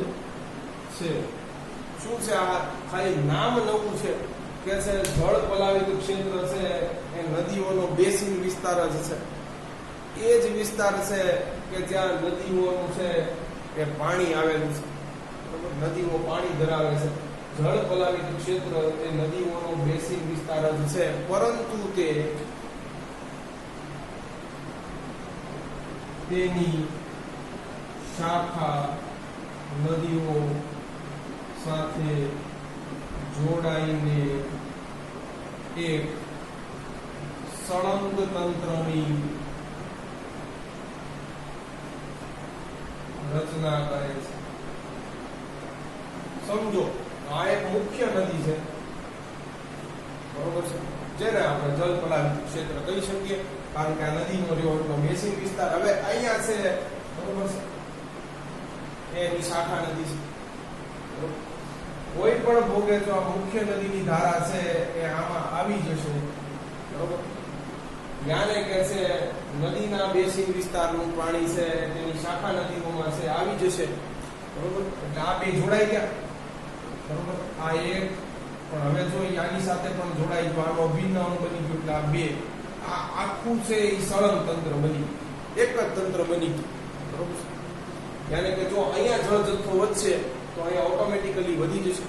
છે. શું છે આ? ખાલી નામ નવું છે. કે છે જળ પલાવિત ક્ષેત્ર છે એ નદીઓનો બેસિન વિસ્તાર જ છે. એ જ વિસ્તાર છે કે જ્યાં નદીઓનું છે એ પાણી આવેલું છે, બરોબર. નદીઓ પાણી ધરાવે છે. જળ પલાવિત ક્ષેત્ર એ નદીઓનો બેસિન વિસ્તાર જ છે, પરંતુ તેની શાખા નદીઓ સાથે જોડાઈને એક સળંગ તંત્રની રચના કરે છે. સમજો, આ એક મુખ્ય નદી છે, બરોબર છે, જેને આપણે જળ પલાવિત ક્ષેત્ર કહી શકીએ, કારણ કે આ નદીનો રહ્યો બેસિન વિસ્તાર. હવે અહીંયા છે, બરોબર છે, એની શાખા નદી છે, બરોબર. કોઈ પણ ભોગે જો આ મુખ્ય નદીની ધારા છે એ આમાં આવી જશે, બરોબર. યાને કે છે નદીના બેસિન વિસ્તારનું પાણી છે તેની શાખા નદીઓમાં છે આવી જશે, બરોબર. એટલે આ બે જોડાઈ ગયા, બરોબર. આ એક, પણ હવે જો આની સાથે પણ જોડાઈ ગયો, આનો અભિન્ન અંગ બની ગયો, એટલે આ બે, આ આખું છે એ સળંગ તંત્ર બની ગયું, એક જ તંત્ર બની ગયું, બરોબર. યાને કે જો અહીંયા જળ જથ્થો વધશે તો અહીંયા ઓટોમેટિકલી વધી જશે.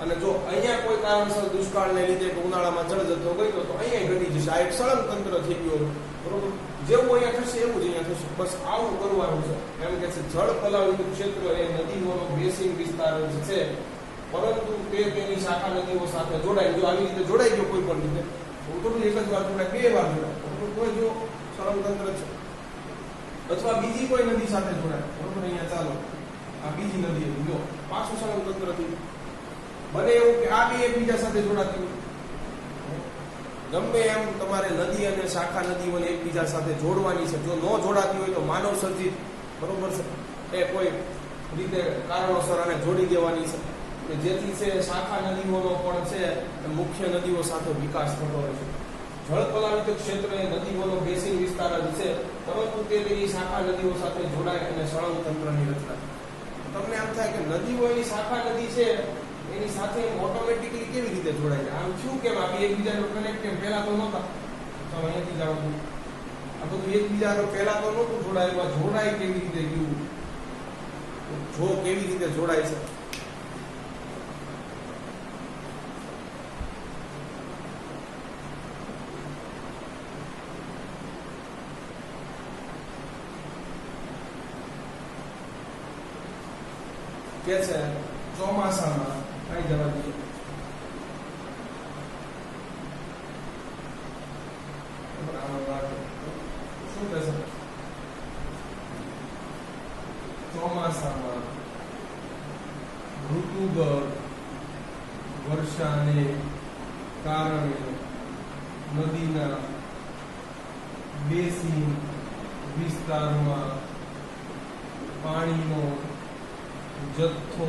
અને જો અહીંયા કોઈ કારણસર દુષ્કાળને લીધે કે ઉનાળામાં જળ જથ્થો ગયો તો અહીંયા ઘટી જશે. આ એક સળંગ તંત્ર થઈ ગયું, બરોબર. જેવું અહીંયા થશે એવું જ અહીંયા થશે. બસ આવું કરવાનું છે. એમ કે છે જળ પલાવિત ક્ષેત્ર એ નદીઓનો બેસિન વિસ્તાર છે, પરંતુ તે તેની શાખા નદીઓ સાથે જોડાય. જો આવી રીતે જોડાઈ ગયો કોઈ પણ રીતે, હું તો એક જ વાર જોડાય, બે વાર જોડાય, કોઈ જો સળંગ તંત્ર છે, અથવા બીજી કોઈ નદી સાથે જોડાય, બરોબર. અહીંયા ચાલો આ બીજી નદી જો પાછું સળંગ તંત્ર થયું. બને એવું કે આ બે એકબીજા સાથે જોડાતી હોય. ગમે એમ તમારે નદી અને શાખા નદીઓને એકબીજા સાથે જોડવાની છે. જો ન જોડાતી હોય તો માનવ સર્જિત, બરોબર છે, એ કોઈ રીતે કારણોસર આને જોડી દેવાની છે, કે જેથી છે શાખા નદીઓનો પણ છે મુખ્ય નદીઓ સાથે વિકાસ થતો હોય છે. જળ પલાવિત ક્ષેત્ર એ નદીઓનો બેસિન વિસ્તાર જ છે, પરંતુ તે તેની શાખા નદીઓ સાથે જોડાય અને સળંગ તંત્રની રચના. તમને એમ થાય કે નદીઓ એની શાખા નદી છે એની સાથે ઓટોમેટિકલી કેવી રીતે જોડાય? આમ શું કેમ આપી એકબીજાનો કનેક્ટ કેમ? પહેલા તો નહોતા. તો અહીંયાથી જાણો આ બધું એકબીજાનો પહેલા તો નહોતું જોડાયેલું. જોડાય કેવી રીતે ગયું? જો કેવી રીતે જોડાય છે? કે છે ચોમાસામાં કઈ જવા દઈએ, શું કહેશે? ચોમાસામાં ઋતુગત વર્ષાને કારણે નદીના બેસિન વિસ્તારમાં પાણીનો જથ્થો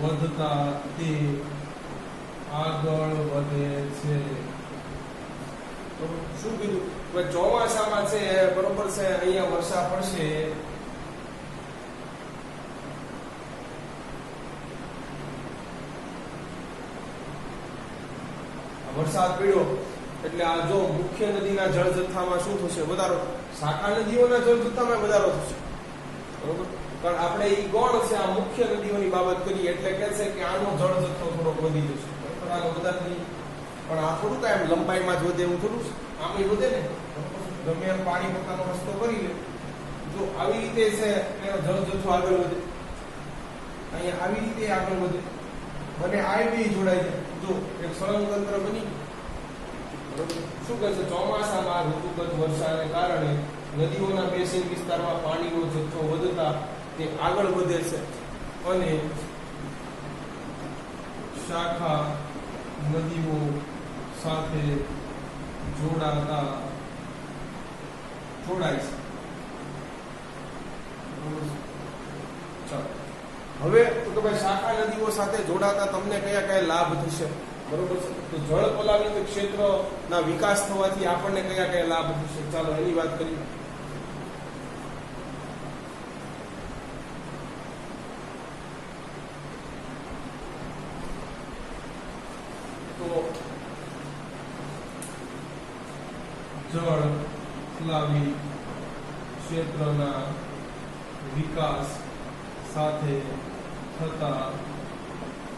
વધતા તે આગળ વધે છે. તો શું કીધું? ચોમાસામાં છે, બરોબર છે, અહીંયા વર્ષા પડશે, વરસાદ પડ્યો એટલે આ જો મુખ્ય નદીના જળ જથ્થામાં શું થશે? વધારો. શાખા નદીઓના જળ જથ્થામાં વધારો થશે, બરોબર. પણ આપણે એ ગૌણ છે આ મુખ્ય નદીઓની બાબત કરીએ એટલે કે છે કે આનો જળ જથ્થો થોડોક વધી જશે. આનો વધારે નહીં, પણ આ થોડું કાંઈ લંબાઈમાં જ વધે એવું થોડું છે. આમ વધે ને, ગમે એમ પાણી પોતાનો રસ્તો કરી લે. જો આવી રીતે છે એનો જળ જથ્થો આગળ વધે, અહીંયા આવી રીતે આગળ વધે, મને આ બી જોડાય છે. જો એક સળંગ તંત્ર બની. શું કહે છે? ચોમાસામાં ઋતુગત વર્ષાને કારણે નદીઓના બેસિન વિસ્તારમાં પાણીનો જથ્થો વધતા તે આગળ વધે છે અને શાખા નદીઓ સાથે જોડાય છે. હવે તો ભાઈ શાખા નદીઓ સાથે જોડાતા તમને કયા કયા લાભ થશે? બરોબર છે. તો જળ પલાવિત ક્ષેત્રના વિકાસ થવાથી આપણને કયા કયા લાભ થશે? ચાલો એની વાત કરીએ. તો જળ પલાવિત ક્ષેત્રના વિકાસ સાથે થતા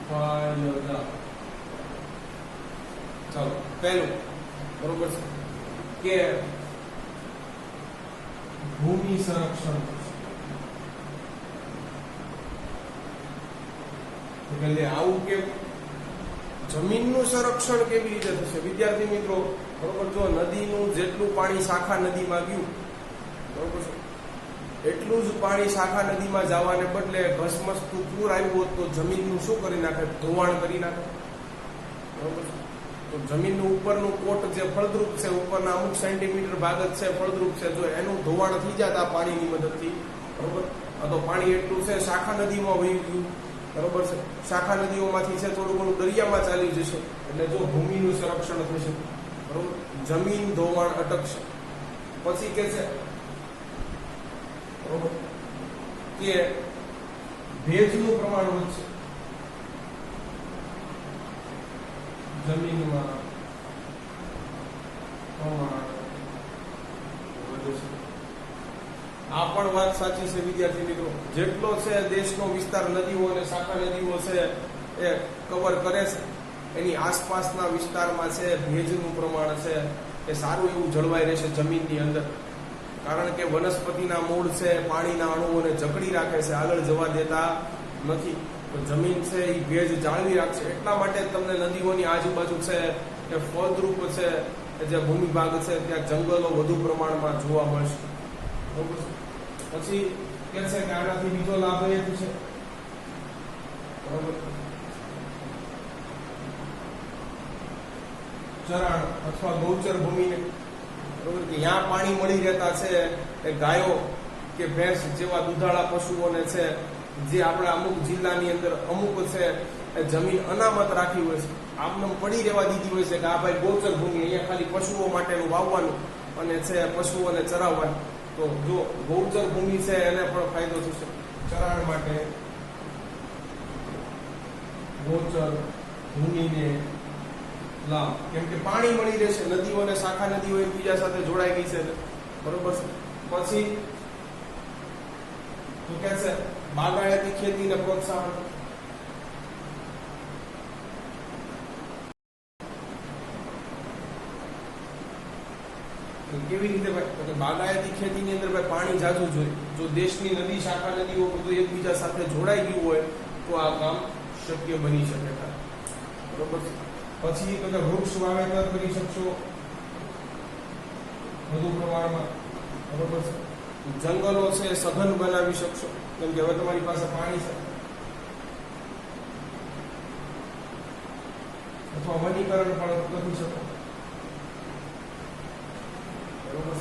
ફાયદા. ચાલો પહેલું, બરોબર છે, કે ભૂમિ સંરક્ષણ. એટલે આવું કે જમીનનું સંરક્ષણ કેવી રીતે થશે? વિદ્યાર્થી મિત્રો, બરોબર, જો નદીનું જેટલું પાણી શાખા નદીમાં ગયું, બરોબર છે, એટલું જ પાણી શાખા નદીમાં જવાને બદલે ઘસમસતું પૂર આવ્યું હોત તો જમીનનું શું કરી નાખે? ધોવાણ કરી નાખે, બરોબર છે. તો જમીનનું ઉપરનું કોટ જે ફળદ્રુપ છે, ઉપરના અમુક સેન્ટીમીટર ભાગ જ છે ફળદ્રુપ છે, જો એનું ધોવાણ થઈ જતા પાણીની મદદથી, બરોબર, તો પાણી એટલું છે શાખા નદીમાં વહી ગયું, બરોબર છે. શાખા નદીઓમાંથી છે થોડું ઘણું દરિયામાં ચાલી જશે, એટલે જો ભૂમિનું સંરક્ષણ થશે, બરોબર, જમીન ધોવાણ અટકશે. પછી કે છે, બરોબર, કે ભેજનું પ્રમાણ વધશે જમીનમાં, પ્રમાણ વધશે. આ પણ વાત સાચી છે વિદ્યાર્થી મિત્રો. જેટલો છે દેશનો વિસ્તાર નદીઓ અને શાખા નદીઓ છે એ કવર કરે છે, એની આસપાસના વિસ્તારમાં છે ભેજનું પ્રમાણ છે એ સારું એવું જળવાઈ રહેશે જમીનની અંદર. કારણ કે વનસ્પતિના મૂળ છે પાણીના અણુઓને જકડી રાખે છે, આગળ જવા દેતા નથી. તો જમીન છે એ ભેજ જાળવી રાખશે. એટલા માટે તમને નદીઓની આજુબાજુ છે એ ફળદ્રુપ છે જે ભૂમિભાગ છે ત્યાં જંગલો વધુ પ્રમાણમાં જોવા મળશે. બરોબર. પછી કે છે કે આનાથી બીજો લાભ એ છે, બરોબર, ચરાણ અથવા ગૌચર ભૂમિને, બરોબર, કે ત્યાં પાણી મળી રહેતા છે એ ગાયો કે ભેંસ જેવા દુધાળા પશુઓને છે જે આપણા અમુક જિલ્લાની અંદર અમુક છે એ જમીન અનામત રાખી હોય છે, આમને પડી રહેવા દીધી હોય છે કે આ ભાઈ ગૌચર ભૂમિ, અહીંયા ખાલી પશુઓ માટેનું વાવવાનું અને છે પશુઓને ચરાવવાનું. તો જો ગૌચર ભૂમિ છે એને પણ ફાયદો થશે ચરાણ માટે. ગૌચર ભૂમિને લાભ, કેમ કે પાણી મળી રહેશે, નદીઓ અને શાખા નદીઓ એકબીજા સાથે જોડાઈ ગઈ છે, બરોબર છે. પછી તો કે છે બાગાયતી ખેતીને પ્રોત્સાહન. કેવી રીતે ભાઈ? બાગાયતી ખેતીની અંદર ભાઈ પાણી જાજુ જોઈએ. જો દેશની નદી શાખા નદીઓ બધું એકબીજા સાથે જોડાઈ ગયું હોય તો આ કામ શક્ય બની શકે. બરોબર. પછી તો વૃક્ષ વાવેતર કરી શકશો વધુ પ્રમાણમાં, બરોબર છે. જંગલો છે સઘન બનાવી શકશો, કેમ કે હવે તમારી પાસે પાણી છે. અથવા વનીકરણ પણ કરી શકો, બરોબર.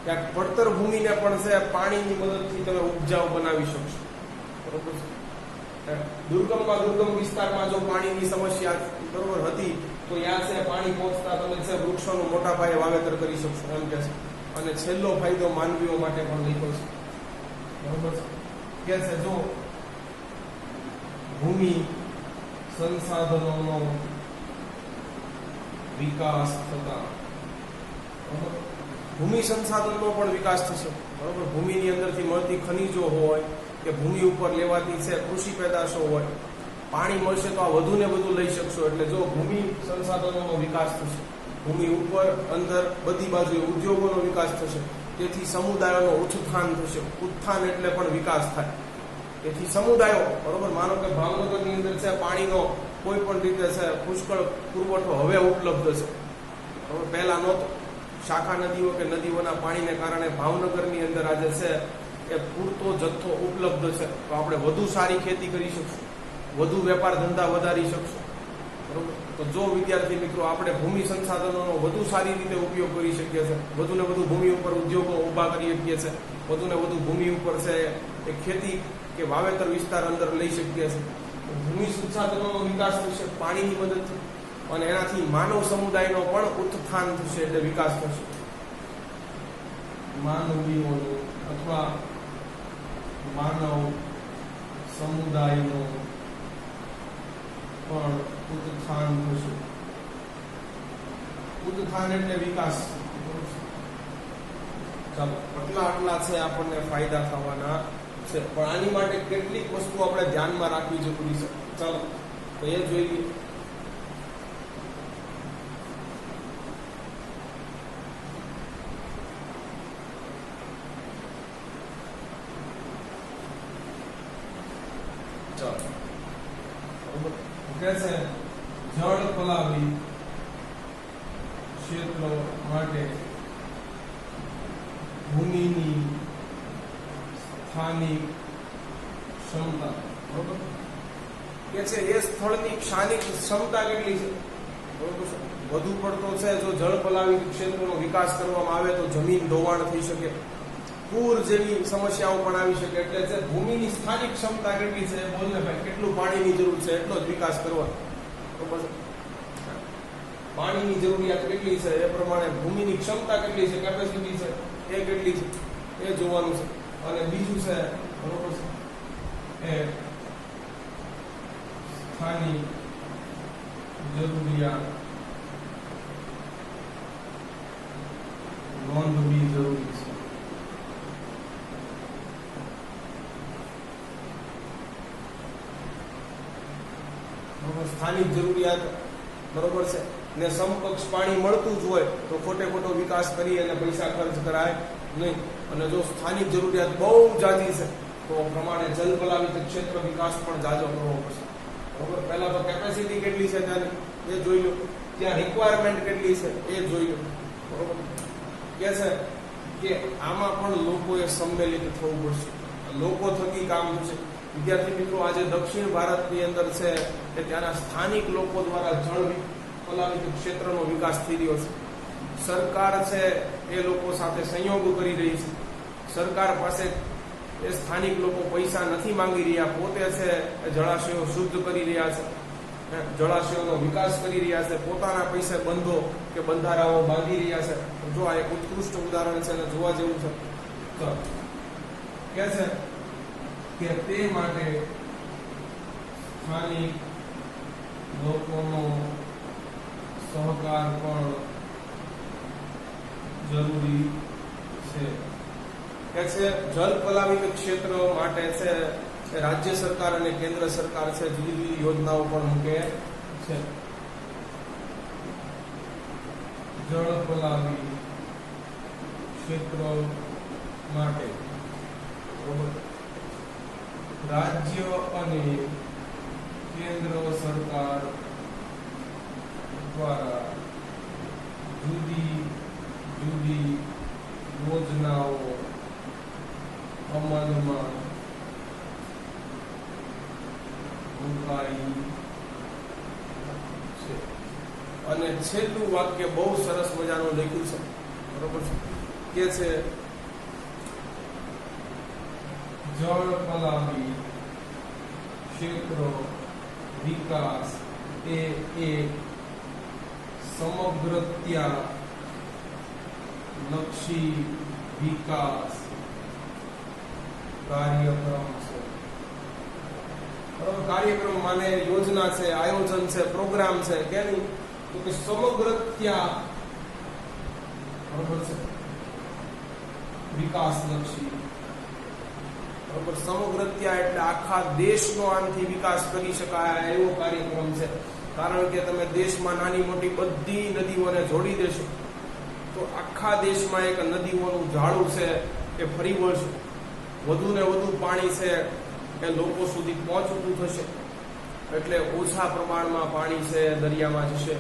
ક્યાંક પડતર ભૂમિને પણ છે પાણીની મદદથી તમે ઉપજાઉ બનાવી શકશો, બરોબર છે. દુર્ગમ વિસ્તારમાં જો પાણીની સમસ્યા બરોબર હતી તો ત્યાં છે પાણી પહોંચતા તમે છે વૃક્ષોનું મોટા પાયે વાવેતર કરી શકશો એમ કે છે. અને છેલ્લો ફાયદો માનવીઓ માટે પણ લીધો છે, બરોબર કે છે જો ભૂમિ સંસાધનોનો વિકાસ થતા, ભૂમિ સંસાધનનો પણ વિકાસ થશે, બરોબર. ભૂમિની અંદરથી મળતી ખનિજો હોય કે ભૂમિ ઉપર લેવાતી છે કૃષિ પેદાશો હોય, પાણી મળશે તો આ વધુ ને વધુ લઈ શકશો. એટલે જો ભૂમિ સંસાધનોનો વિકાસ થશે, ભૂમિ ઉપર અંદર બધી બાજુએ ઉદ્યોગોનો વિકાસ થશે, તેથી સમુદાયોનો ઉત્થાન થશે. ઉત્થાન એટલે પણ વિકાસ થાય. તેથી સમુદાયો, બરોબર, માનો કે ભાવનગરની અંદર છે પાણીનો કોઈ પણ રીતે છે પુષ્કળ પુરવઠો હવે ઉપલબ્ધ છે, બરોબર. પહેલા નહોતો. શાખા નદીઓ કે નદીઓના પાણીને કારણે ભાવનગરની અંદર આજે છે એ પૂરતો જથ્થો ઉપલબ્ધ છે. તો આપણે વધુ સારી ખેતી કરી શકશું, વધુ વેપાર ધંધા વધારી શકશું, બરોબર. તો જો વિદ્યાર્થી મિત્રો આપણે ભૂમિ સંસાધનોનો વધુ સારી રીતે ઉપયોગ કરી શકીએ છીએ, વધુ ને વધુ ભૂમિ ઉપર ઉદ્યોગો ઊભા કરી શકીએ છીએ, વધુ ને વધુ ભૂમિ ઉપર છે એ ખેતી કે વાવેતર વિસ્તાર અંદર લઈ શકીએ છીએ, ભૂમિ સંસાધનોનો વિકાસ થશે પાણીની મદદથી, અને એનાથી માનવ સમુદાયનો પણ ઉત્થાન થશે, એટલે વિકાસ થશે. માનવીઓનો અથવા માનવ સમુદાયનો પણ ઉત્થાન થશે. ઉત્થાન એટલે વિકાસ. ચાલો, આટલા છે આપણને ફાયદા થવાના છે, પણ આની માટે કેટલીક વસ્તુ આપણે ધ્યાનમાં રાખવી જરૂરી છે. ચાલો તો એ જોઈએ. જળ પલાવી ક્ષેત્રો માટે ભૂમિની સ્થાનિક ક્ષમતા, બરોબર કે છે એ સ્થળની સ્થાનિક ક્ષમતા કેટલી છે, બરોબર છે. વધુ પડતો છે જો જળ પલાવી ક્ષેત્રોનો વિકાસ કરવામાં આવે તો જમીન ધોવાણ થઈ શકે, પૂર જેવી સમસ્યાઓ પણ આવી શકે. એટલે જે ભૂમિની સ્થાનિક ક્ષમતા કેટલી છે, બોલને ભાઈ કેટલું પાણીની જરૂર છે એટલો જ વિકાસ કરવાનો, બરોબર છે. પાણીની જરૂરિયાત કેટલી છે એ પ્રમાણે ભૂમિની ક્ષમતા કેટલી છે, કેપેસિટી છે એ કેટલી છે એ જોવાનું છે. અને બીજું છે, બરોબર છે, એ સ્થાનિક જરૂરિયાત નોંધવી જરૂરી છે. સ્થાનિક જરૂરિયાત બરોબર છે ને સમકક્ષ પાણી મળતું જ હોય તો ખોટે ખોટો વિકાસ કરી અને પૈસા ખર્ચ કરાય નહીં. અને જો સ્થાનિક જરૂરિયાત બહુ જાજી છે તો પ્રમાણે જલપલાવિત ક્ષેત્ર વિકાસ પણ જાજો કરવો પડશે. બરોબર, પહેલા તો કેપેસિટી કેટલી છે ત્યાંની એ જોઈ લો, ત્યાં રિક્વાયરમેન્ટ કેટલી છે એ જોઈ લો. બરોબર, કે છે કે આમાં પણ લોકોએ સંમેલિત થવું પડશે, લોકો થકી કામ થશે. વિદ્યાર્થી મિત્રો, આજે દક્ષિણ ભારતની અંદર છે કે ત્યાંના સ્થાનિક લોકો દ્વારા જળ પલાવિત ક્ષેત્રનો વિકાસ થઈ રહ્યો છે. સરકાર છે એ લોકો સાથે સંયોગ કરી રહી છે. સરકાર પાસે એ સ્થાનિક લોકો પૈસા નથી માંગી રહ્યા, પોતે છે જળાશયો શુદ્ધ કરી રહ્યા છે, જળાશયોનો વિકાસ કરી રહ્યા છે, પોતાના પૈસે બંધો કે બંધારાઓ બાંધી રહ્યા છે. જો આ એક ઉત્કૃષ્ટ ઉદાહરણ છે અને જોવા જેવું છે. તો કે છે કે તે માટે સ્થાનિક લોકોનો સહકાર પણ જરૂરી છે. કે છે જલ પલાવિત ક્ષેત્ર માટે છે રાજ્ય સરકાર અને કેન્દ્ર સરકાર છે જુદી જુદી યોજનાઓ પણ મૂકે છે. જળ પલાવિત ક્ષેત્ર માટે રાજ્ય અને કેન્દ્ર સરકાર દ્વારા જુદી જુદી યોજનાઓ અમલમાં મુકાઈ છે. અને છેલ્લું વાક્ય બહુ સરસ મજાનું લખ્યું છે. બરોબર છે, કે છે જળ પલાવિત ક્ષેત્ર વિકાસ એ એક સમગ્રતા લક્ષી વિકાસ કાર્યક્રમ છે. કાર્યક્રમ માને યોજના છે, આયોજન છે, પ્રોગ્રામ છે કે નહીં, તો કે સમગ્રતા બરોબર છે વિકાસ લક્ષી. બરોબર, સમગ્રતા એટલે આખા દેશનો આનાથી વિકાસ કરી શકાય એવો કાર્યક્રમ છે. કારણ કે તમે દેશમાં નાની મોટી બધી નદીઓને જોડી દેશો તો આખા દેશમાં એક નદીઓનું ઝાડું છે એ ફરી વળશે, વધુ ને વધુ પાણી છે એ લોકો સુધી પહોંચતું થશે. એટલે ઓછા પ્રમાણમાં પાણી છે દરિયામાં જશે.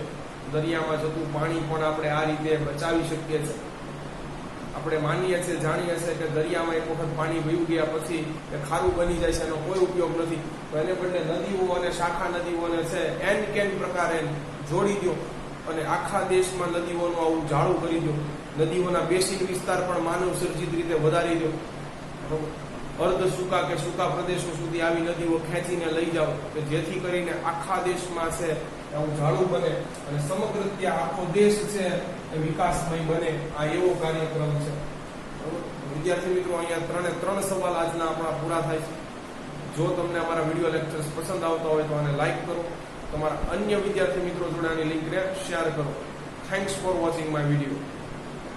દરિયામાં જતું પાણી પણ આપણે આ રીતે બચાવી શકીએ છીએ. આપણે માનીએ છીએ, જાણીએ છીએ કે દરિયામાં એક વખત પાણી વહી ગયા પછી એ ખારું બની જાય છે, એનો કોઈ ઉપયોગ નથી. તો એને બદલે નદીઓ અને શાખા નદીઓને છે એન કેન પ્રકારે જોડી દો અને આખા દેશમાં નદીઓનું આવું ઝાડું કરી દો. નદીઓના બેસિક વિસ્તાર પણ માનવ સર્જિત રીતે વધારી દો. અર્ધ સૂકા કે સૂકા પ્રદેશો સુધી આવી નદીઓ ખેંચીને લઈ જાઓ કે જેથી કરીને આખા દેશમાં છે આવું ઝાડું બને અને સમગ્ર ત્યાં આખો દેશ છે એ વિકાસમય બને. આ એવો કાર્યક્રમ છે. વિદ્યાર્થી મિત્રો, અહીંયા ત્રણ સવાલ આજના આપણા પૂરા થાય છે. જો તમને અમારા વિડીયો લેક્ચર્સ પસંદ આવતા હોય તો આને લાઈક કરો, તમારા અન્ય વિદ્યાર્થી મિત્રો જોડે આની લિંકને શેર કરો. Thanks for watching my video.